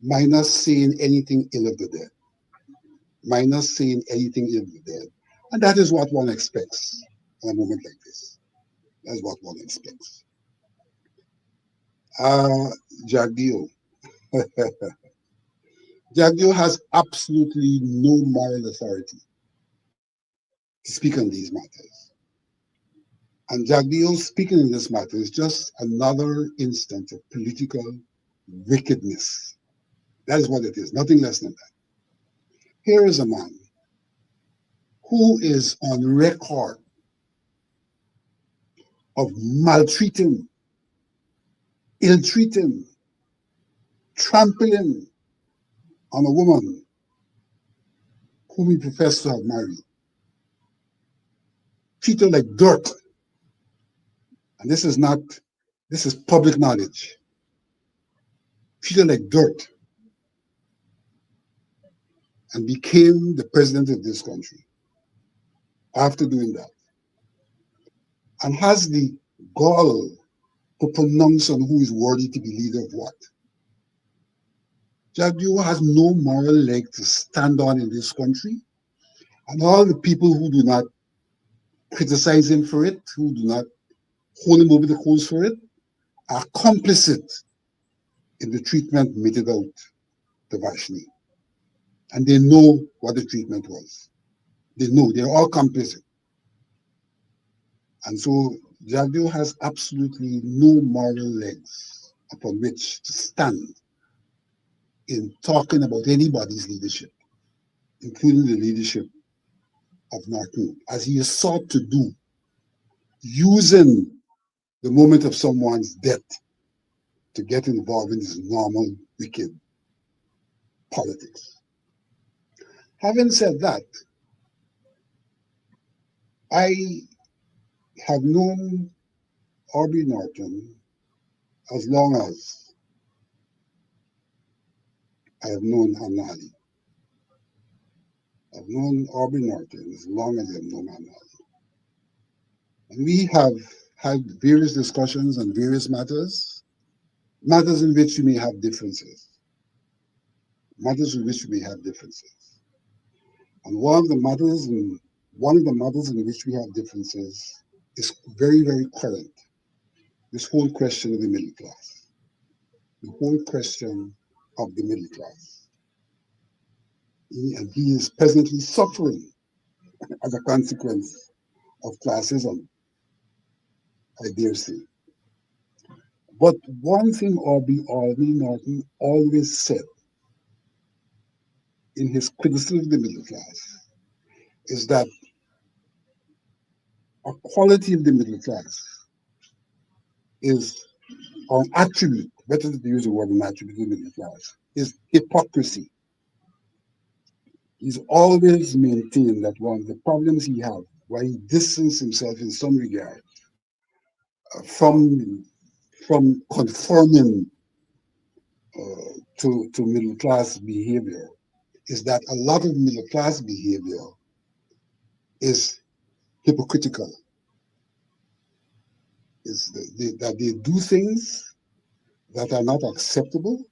minus saying anything ill of the dead. Minus saying anything ill of the dead. And that is what one expects in a moment like this. That's what one expects. Jagdeo. Jagdeo has absolutely no moral authority to speak on these matters. And Jagdeo speaking in this matter is just another instance of political wickedness. That is what it is, nothing less than that. Here is a man who is on record of maltreating ill-treating, trampling on a woman whom he professed to have married, treat her like dirt. And this is public knowledge. Treat her like dirt and became the president of this country after doing that. And has the gall to pronounce on who is worthy to be leader of what. Jagdeo has no moral leg to stand on in this country. And all the people who do not criticize him for it, who do not hold him over the coals for it, are complicit in the treatment meted out to Vashni. And they know what the treatment was. They know, they're all complicit. And so Jagdeo has absolutely no moral legs upon which to stand in talking about anybody's leadership, including the leadership of Norton, as he is sought to do, using the moment of someone's death to get involved in his normal, wicked politics. Having said that, I have known Aubrey Norton as long as I have known Anna Ali. I've known Aubrey Norton as long as I've known Anna Ali. And we have had various discussions on various matters in which we may have differences. Matters in which we may have differences. And one of the matters in which we have differences is very, very current. This whole question of the middle class. The whole question of the middle class. And he is presently suffering as a consequence of classism, I dare say. But one thing Aubrey Norton always said in his criticism of the middle class is that a quality of the middle class is an attribute, better to use the word an attribute of the middle class, is hypocrisy. He's always maintained that one of the problems he has, why he distanced himself in some regard from conforming to middle class behavior, is that a lot of middle class behavior is hypocritical. Is that they do things that are not acceptable,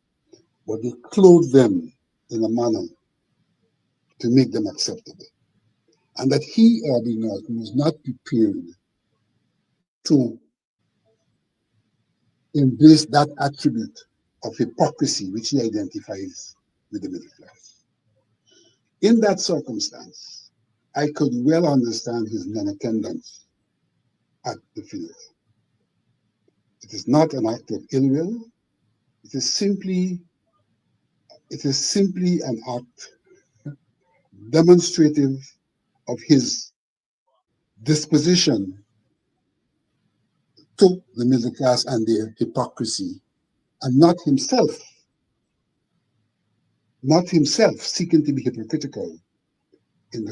but they clothe them in a manner to make them acceptable. And that he, Aubrey Norton, was not prepared to embrace that attribute of hypocrisy which he identifies with the middle class. In that circumstance, I could well understand his non-attendance at the funeral. It is not an act of ill will. It is simply an act demonstrative of his disposition to the middle class and their hypocrisy, and not himself seeking to be hypocritical in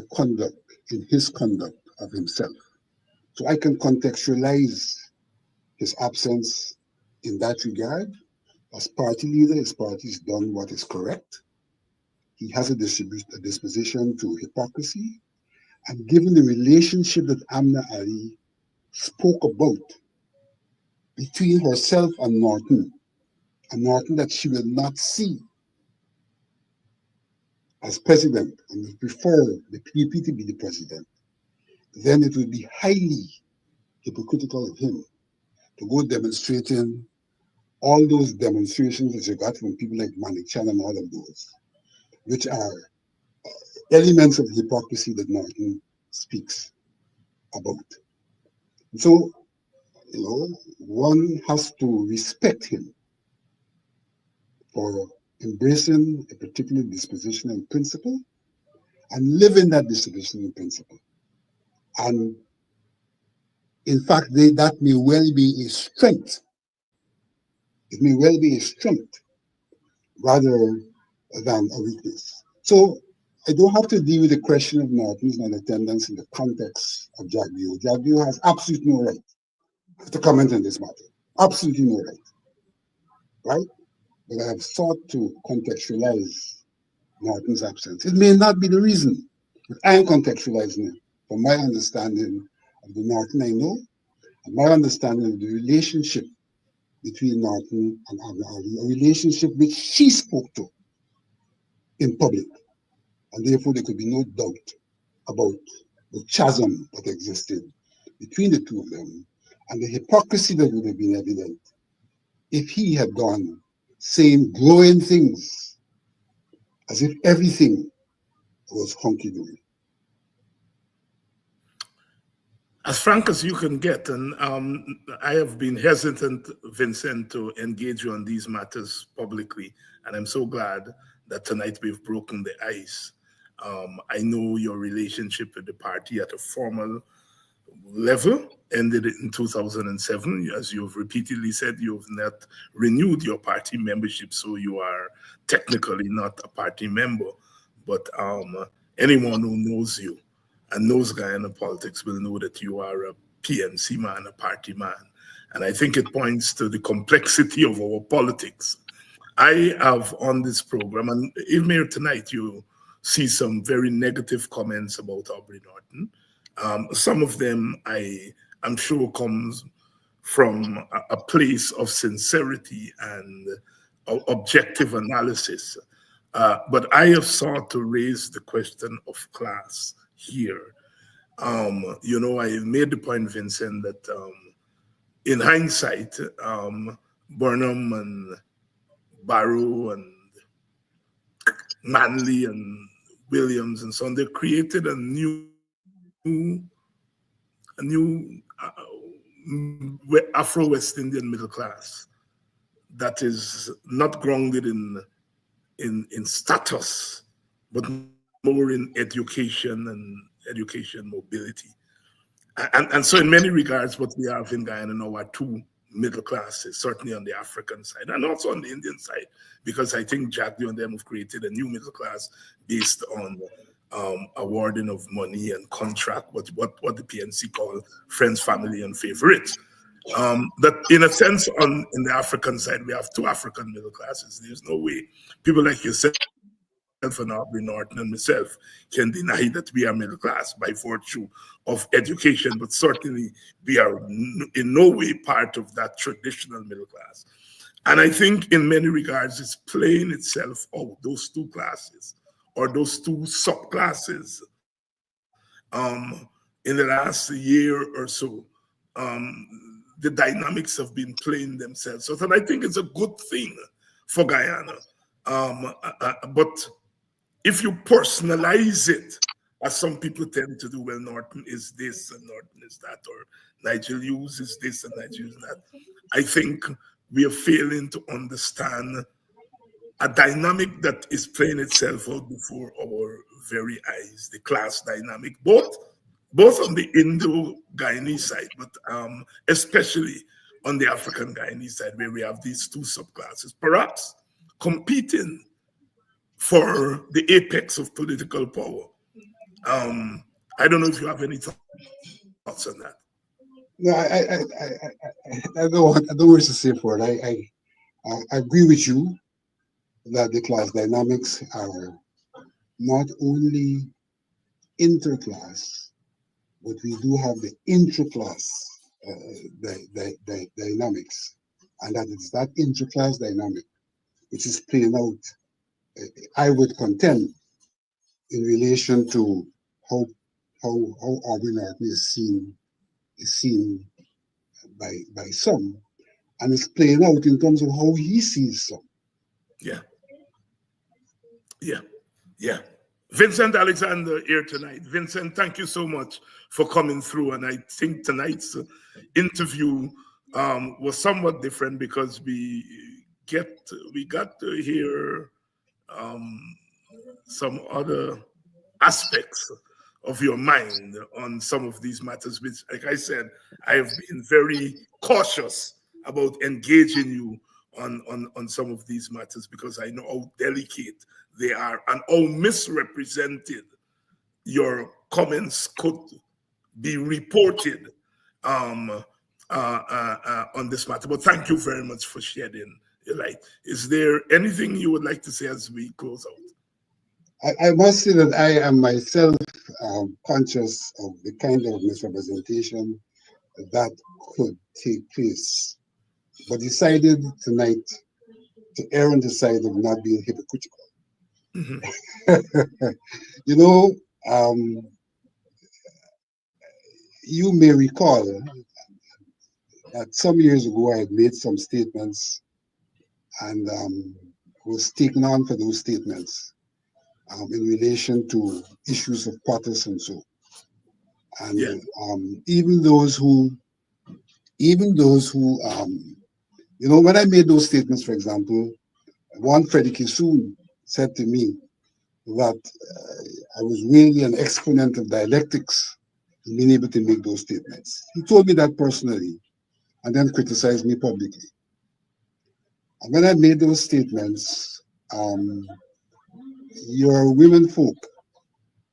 his conduct of himself. So I can contextualize his absence in that regard. As party leader, his party has done what is correct. He has a disposition to hypocrisy. And given the relationship that Amna Ali spoke about between herself and Norton that she will not see as president and would prefer the PDP to be the president, then it would be highly hypocritical of him to go demonstrating all those demonstrations that you got from people like Malik Chan and all of those, which are elements of hypocrisy that Norton speaks about. So, one has to respect him for embracing a particular disposition and principle and living that disposition and principle. And in fact, that may well be a strength It may well be a strength rather than a weakness. So I don't have to deal with the question of Norton's non-attendance in the context of Jagdeo. Jagdeo has absolutely no right to comment on this matter. Absolutely no right, right? But I have sought to contextualize Norton's absence. It may not be the reason, but I am contextualizing it from my understanding of the Norton I know and my understanding of the relationship between Norton and Abner Ali, a relationship which she spoke to in public. And therefore, there could be no doubt about the chasm that existed between the two of them and the hypocrisy that would have been evident if he had gone saying glowing things as if everything was hunky dory. As frank as you can get, and I have been hesitant, Vincent, to engage you on these matters publicly, and I'm so glad that tonight we've broken the ice. I know your relationship with the party at a formal level ended in 2007. As you've repeatedly said, you've not renewed your party membership, so you are technically not a party member. But anyone who knows you and knows Guyana politics will know that you are a PNC man, a party man. And I think it points to the complexity of our politics. I have on this program, and even here tonight, you see some very negative comments about Aubrey Norton. Some of them I'm sure comes from a place of sincerity and objective analysis. But I have sought to raise the question of class here. I made the point, Vincent, that in hindsight, Burnham and Barrow and Manley and Williams and so on, they created a new Afro-West Indian middle class that is not grounded in status, but more in education and education mobility. And so in many regards, what we have in Guyana now are two middle classes, certainly on the African side and also on the Indian side, because I think Jagdeo and them have created a new middle class based on awarding of money and contract, what the PNC call friends, family, and favorites. That in a sense, in the African side, we have two African middle classes. There's no way people like yourself and Aubrey Norton and myself can deny that we are middle class by virtue of education, but certainly we are in no way part of that traditional middle class. And I think in many regards, it's playing itself out, those two classes or those two subclasses in the last year or so. The dynamics have been playing themselves out, and I think it's a good thing for Guyana. But if you personalize it, as some people tend to do, well, Norton is this and Norton is that, or Nigel Hughes is this and Nigel is that, I think we are failing to understand a dynamic that is playing itself out before our very eyes, the class dynamic, both on the Indo-Guyanese side, but especially on the African Guyanese side, where we have these two subclasses, perhaps competing for the apex of political power. I don't know if you have any thoughts on that. No, I don't wish to say for it. I agree with you that the class dynamics are not only interclass, but we do have the intraclass dynamics, and that it's that intraclass dynamic which is playing out, I would contend, in relation to how Aubrey Norton is seen by some, and it's playing out in terms of how he sees some. Yeah. Vincent Alexander here tonight. Vincent, thank you so much for coming through. And I think tonight's interview was somewhat different because we got to hear some other aspects of your mind on some of these matters, which, like I said, I have been very cautious about engaging you on some of these matters, because I know how delicate they are and how misrepresented your comments could be reported on this matter. But thank you very much for shedding your light. Is there anything you would like to say as we close out? I must say that I am myself conscious of the kind of misrepresentation that could take place, but decided tonight to err on the side of not being hypocritical. Mm-hmm. You know, you may recall that some years ago I had made some statements and was taken on for those statements in relation to issues of protest and so. And Yeah. even those who, when I made those statements, for example, one Freddie Kissoon said to me that I was really an exponent of dialectics in being able to make those statements. He told me that personally and then criticized me publicly. And when I made those statements, your women folk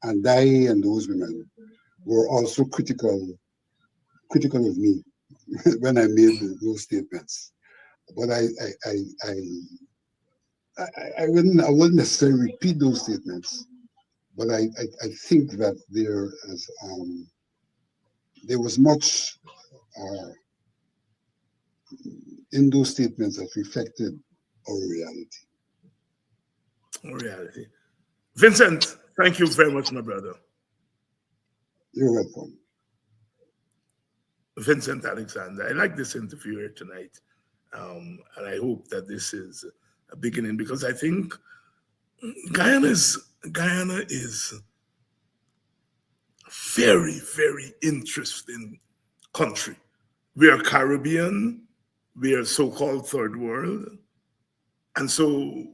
and I and those women were also critical of me when I made those statements. But I wouldn't necessarily repeat those statements. But I think that there was much in those statements that reflected our reality. Reality. Vincent, thank you very much, my brother. You're welcome. Vincent Alexander. I like this interview here tonight. And I hope that this is a beginning, because I think Guyana is very, very interesting country. We are Caribbean, we are so-called third world, and so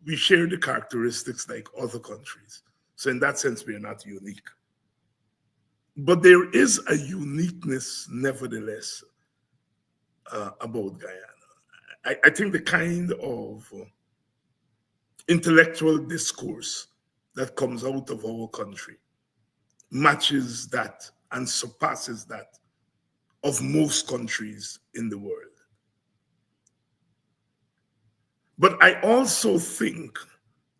we share the characteristics like other countries. So in that sense, we are not unique. But there is a uniqueness, nevertheless, about Guyana. I think the kind of intellectual discourse that comes out of our country matches that and surpasses that of most countries in the world. But I also think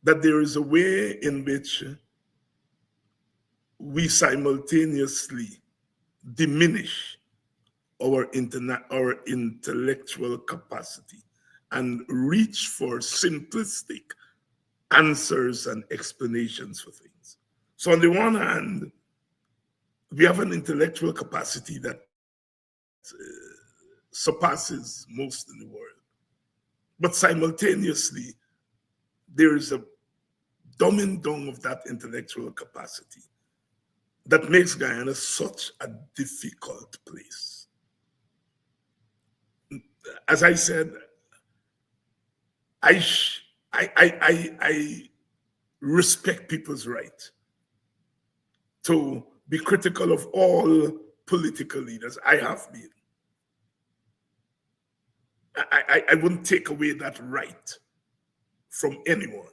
that there is a way in which we simultaneously diminish our intellectual capacity and reach for simplistic answers and explanations for things. So on the one hand, we have an intellectual capacity that surpasses most in the world. But simultaneously, there is a dumbing down of that intellectual capacity that makes Guyana such a difficult place. As I said, I respect people's right to be critical of all political leaders. I have been. I wouldn't take away that right from anyone.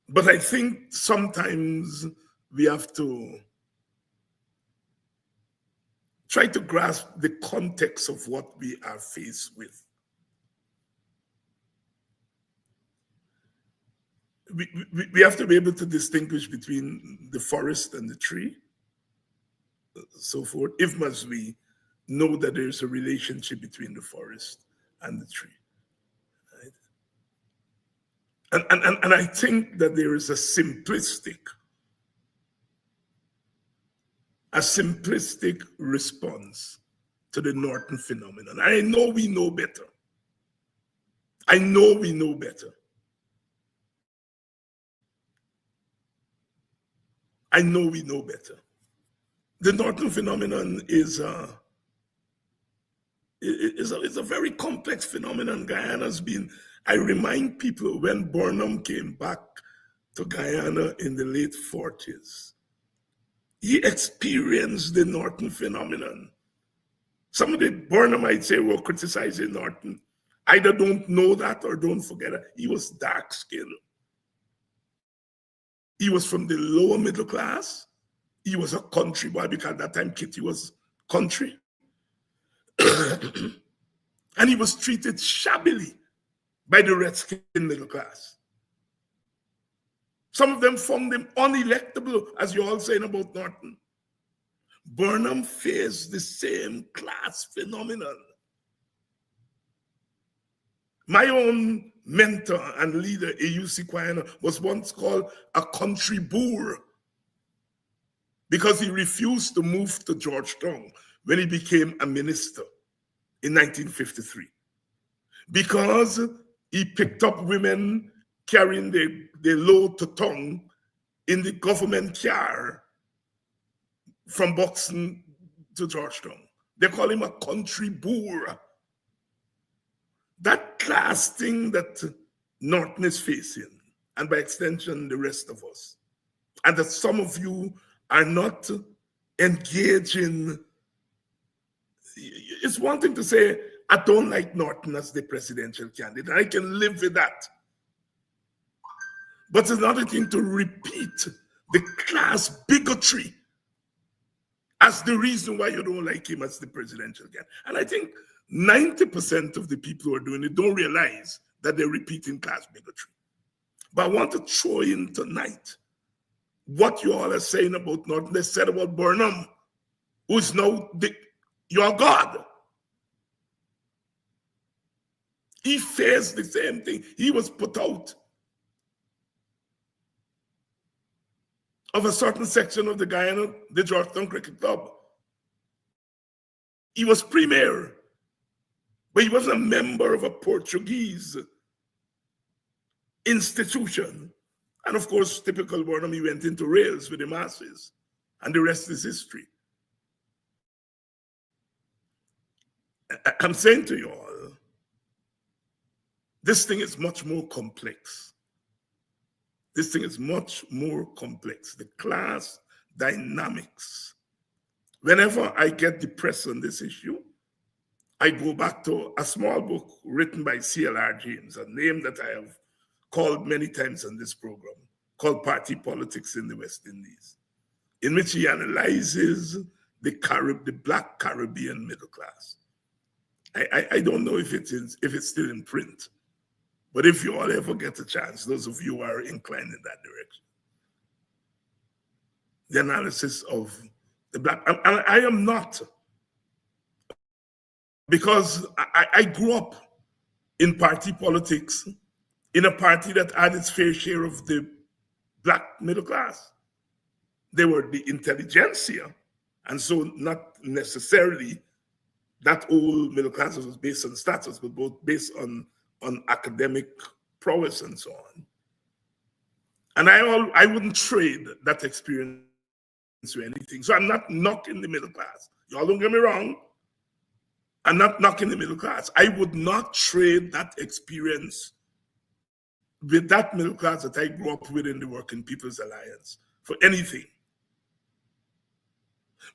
But I think sometimes we have to try to grasp the context of what we are faced with. We have to be able to distinguish between the forest and the tree, so forth, if must we know that there's a relationship between the forest and the tree. Right? And I think that there is a simplistic response to the Norton phenomenon. I know we know better. I know we know better. I know we know better. The Norton phenomenon is a very complex phenomenon. Guyana's been, I remind people when Burnham came back to Guyana in the late 40s, he experienced the Norton phenomenon. Some of the Burnhamites say were criticizing Norton either don't know that or don't forget it. He was dark skinned. He was from the lower middle class. He was a country boy because at that time Kitty was country. And he was treated shabbily by the red-skinned middle class. Some of them found him unelectable, as you're all saying about Norton. Burnham faced the same class phenomenon. My own mentor and leader, A.U.C. Kwayana, was once called a country boor because he refused to move to Georgetown when he became a minister in 1953. Because he picked up women carrying their load to town in the government car from Buxton to Georgetown. They call him a country boor. That class thing that Norton is facing, and by extension, the rest of us, and that some of you are not engaging. It's one thing to say, I don't like Norton as the presidential candidate. I can live with that. But it's another thing to repeat the class bigotry as the reason why you don't like him as the presidential candidate. And I think 90% of the people who are doing it don't realize that they're repeating class bigotry. But I want to throw in tonight what you all are saying about Norton. They said about Burnham, who is now your God. He faced the same thing. He was put out of a certain section of the Guyana, the Georgetown Cricket Club. He was premier, but he wasn't a member of a Portuguese institution. And of course, typical Burnham, he went into rails with the masses, and the rest is history. I'm saying to you all, this thing is much more complex. This thing is much more complex. The class dynamics. Whenever I get depressed on this issue, I go back to a small book written by C.L.R. James, a name that I have called many times on this program, called Party Politics in the West Indies, in which he analyzes the Black Caribbean middle class. I don't know if it's still in print, but if you all ever get a chance, those of you who are inclined in that direction, the analysis of the Black, I am not, because I grew up in party politics, in a party that had its fair share of the Black middle class. They were the intelligentsia, and so not necessarily that old middle class was based on status, but both based on academic prowess and so on. And I wouldn't trade that experience for anything. So I'm not knocking the middle class. Y'all don't get me wrong. I'm not knocking the middle class. I would not trade that experience with that middle class that I grew up with in the Working People's Alliance for anything.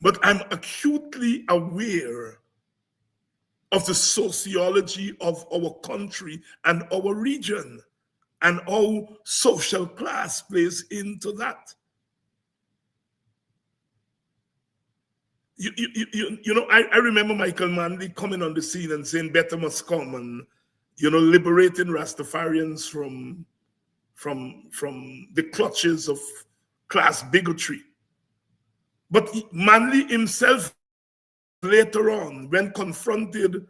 But I'm acutely aware of the sociology of our country and our region, and how social class plays into that. I remember Michael Manley coming on the scene and saying, better must come, and, liberating Rastafarians from the clutches of class bigotry. But Manley himself, later on, when confronted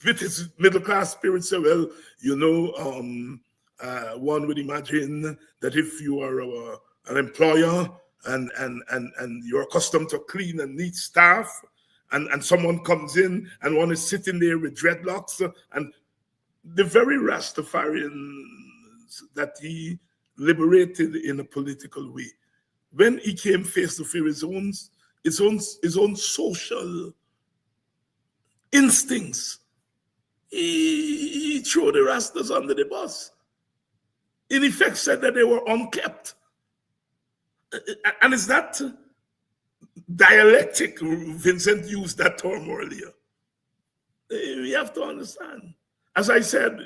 with his middle class spirit, said, well, one would imagine that if you are an employer and you're accustomed to clean and neat staff, and someone comes in and one is sitting there with dreadlocks, and the very Rastafarians that he liberated in a political way, when he came face to face his own social instincts, he threw the Rastas under the bus. In effect, said that they were unkept. And is that dialectic? Vincent used that term earlier. We have to understand. As I said,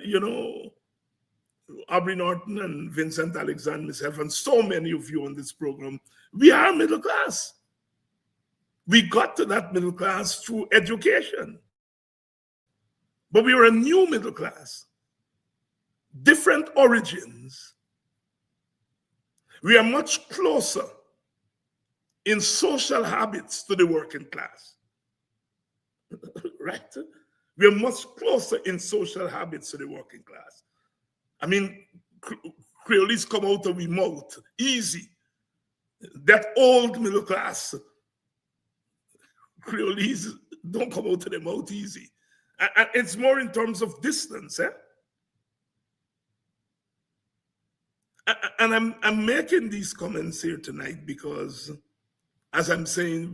Aubrey Norton and Vincent Alexander, myself, and so many of you on this program, we are middle class. We got to that middle class through education. But we were a new middle class, different origins. We are much closer in social habits to the working class, right? We are much closer in social habits to the working class. I mean, Creoles come out of our mouth easy. That old middle class Creoles don't come out of their mouth easy. And it's more in terms of distance. And I'm making these comments here tonight because, as I'm saying,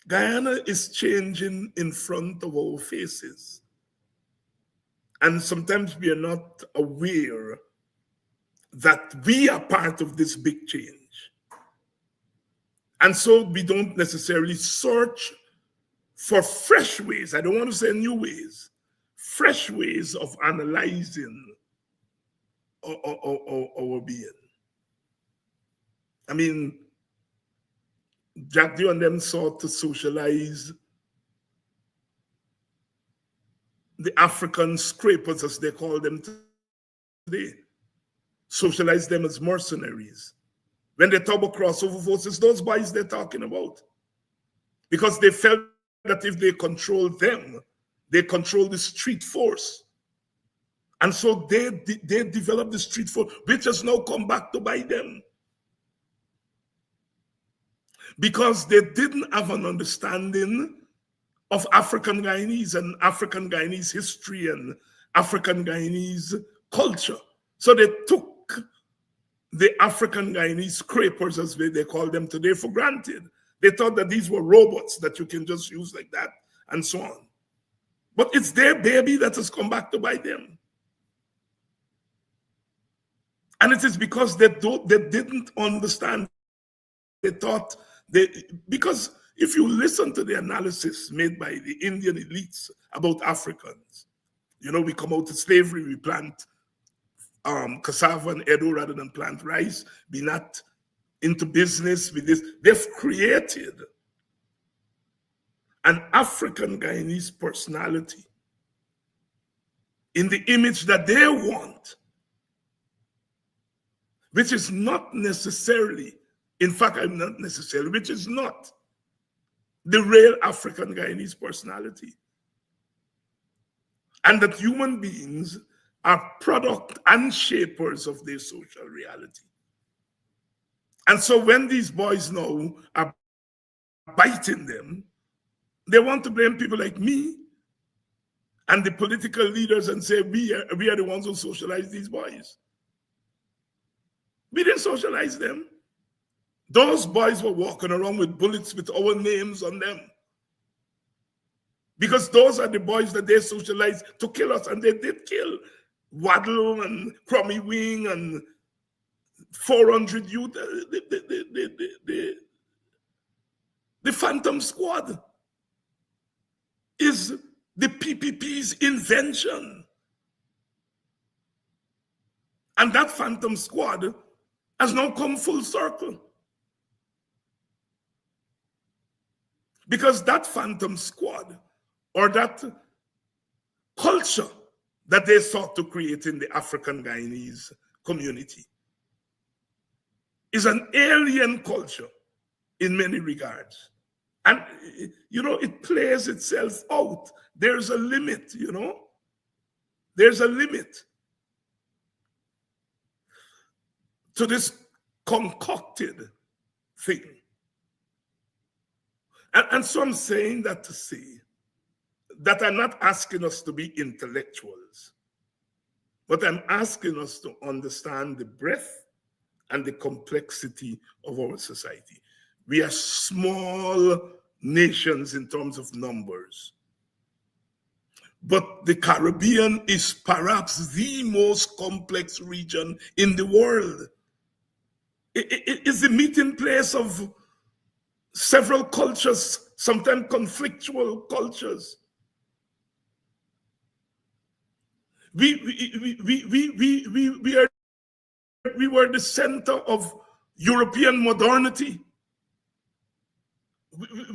Guyana is changing in front of our faces. And sometimes we are not aware that we are part of this big change. And so we don't necessarily search for fresh ways, I don't want to say new ways, fresh ways of analyzing our being. I mean, Jack Dew and them sought to socialize the African scrapers, as they call them today, socialize them as mercenaries. When they talk about crossover forces, those boys they're talking about. Because they felt that if they control them, they control the street force. And so they developed the street force, which has now come back to bite them. Because they didn't have an understanding of African Guyanese and African Guyanese history and African Guyanese culture. So they took the African Guyanese scrapers, as they call them today, for granted. They thought that these were robots that you can just use like that and so on. But it's their baby that has come back to bite them. And it is because they didn't understand. They thought because if you listen to the analysis made by the Indian elites about Africans, we come out of slavery, we plant cassava and Edo rather than plant rice. We're not into business with this. They've created an African Guyanese personality in the image that they want, which is not necessarily, in fact, not necessarily, which is not the real African Guyanese personality. And that human beings are product and shapers of their social reality. And so when these boys now are biting them, they want to blame people like me and the political leaders and say, we are the ones who socialize these boys. We didn't socialize them. Those boys were walking around with bullets with our names on them. Because those are the boys that they socialized to kill us, and they did kill Waddle and Crummy Wing and 400 youth. The Phantom Squad is the PPP's invention. And that Phantom Squad has now come full circle. Because that Phantom Squad, or that culture that they sought to create in the African Guyanese community, is an alien culture in many regards. And, it plays itself out. There's a limit, There's a limit to this concocted thing. And so I'm saying that to say that I'm not asking us to be intellectuals, but I'm asking us to understand the breadth and the complexity of our society. We are small nations in terms of numbers, but the Caribbean is perhaps the most complex region in the world. It is the meeting place of several cultures, sometimes conflictual cultures. We were the center of European modernity.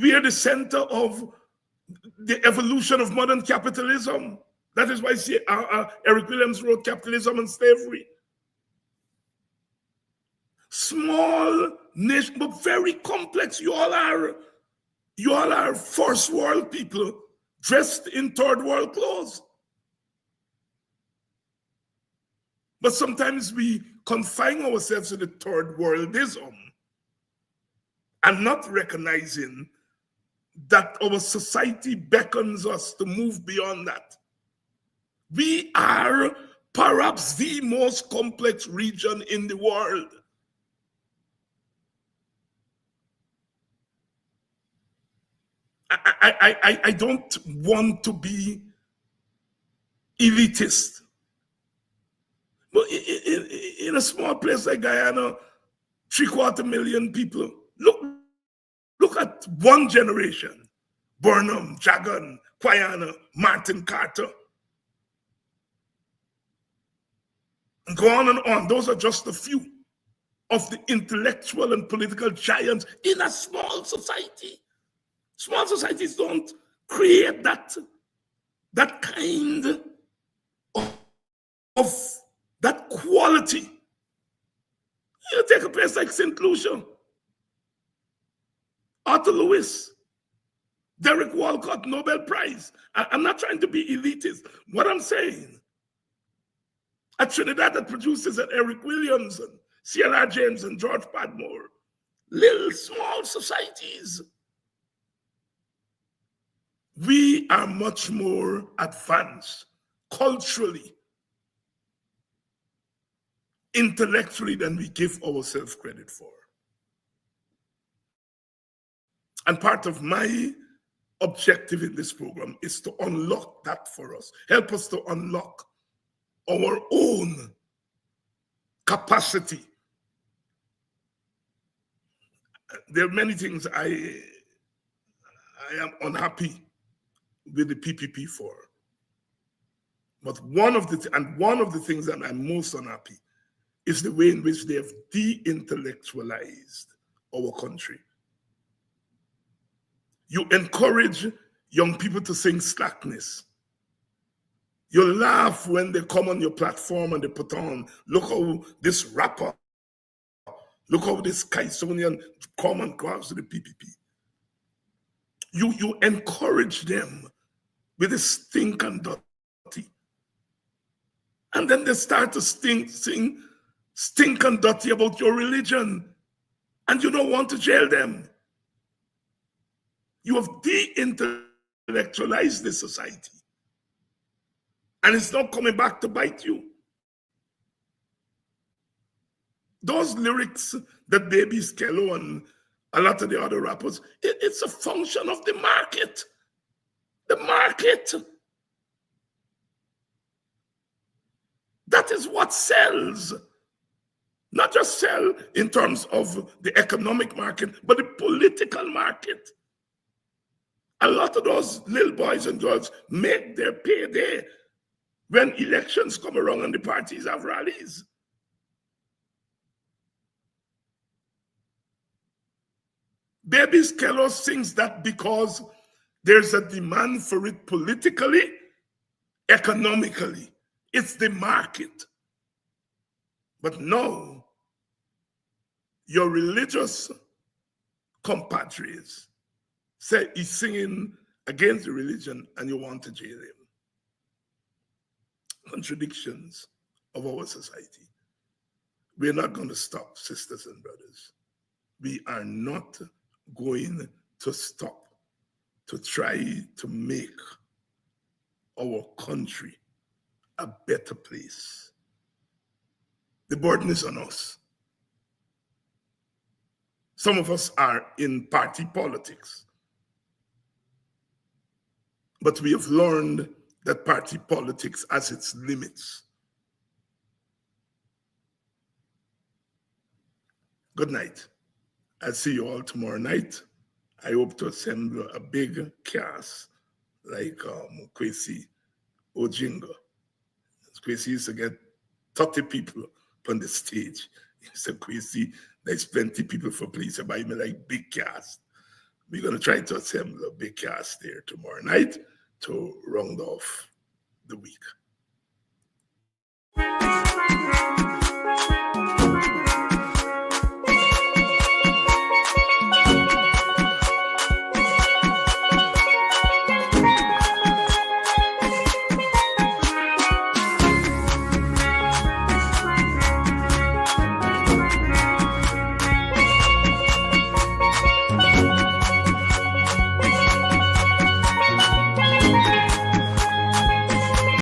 We are the center of the evolution of modern capitalism. That is why Eric Williams wrote Capitalism and Slavery. Small nation, but very complex. You all are first world people dressed in third world clothes. But sometimes we confine ourselves to the third worldism and not recognizing that our society beckons us to move beyond that. We are perhaps the most complex region in the world. I don't want to be elitist. But in a small place like Guyana, 750,000 people, look at one generation. Burnham, Jagan, Quayana, Martin Carter. And go on and on. Those are just a few of the intellectual and political giants in a small society. Small societies don't create that kind of that quality. You take a place like St. Lucia, Arthur Lewis, Derek Walcott, Nobel Prize. I'm not trying to be elitist. What I'm saying, a Trinidad that produces an Eric Williams and C.L.R. James and George Padmore, little small societies. We are much more advanced culturally, intellectually than we give ourselves credit for. And part of my objective in this program is to unlock that for us, help us to unlock our own capacity. There are many things I am unhappy with the PPP for. But one of the things that I'm most unhappy is the way in which they have de-intellectualized our country. You encourage young people to sing slackness. You laugh when they come on your platform and they put on, look how this rapper, look how this Kaisonian come and grabs to the PPP. You encourage them with the stink and dirty. And then they start to sing stink and dirty about your religion. And you don't want to jail them. You have de-intellectualized the society. And it's not coming back to bite you. Those lyrics that Baby Skello and a lot of the other rappers, it's a function of the market. The market. That is what sells. Not just sell in terms of the economic market, but the political market. A lot of those little boys and girls make their payday when elections come around and the parties have rallies. Baby Skello sings that because there's a demand for it politically, economically. It's the market. But no, your religious compadres say he's singing against the religion and you want to jail him. Contradictions of our society. We're not going to stop, sisters and brothers. We are not going to stop to try to make our country a better place. The burden is on us. Some of us are in party politics. But we have learned that party politics has its limits. Good night. I'll see you all tomorrow night. I hope to assemble a big cast like Kwesi Ojinga. Crazy used to get 30 people on the stage. So Crazy, there's plenty people for police. I buy me like big cast. We're gonna try to assemble a big cast there tomorrow night to round off the week.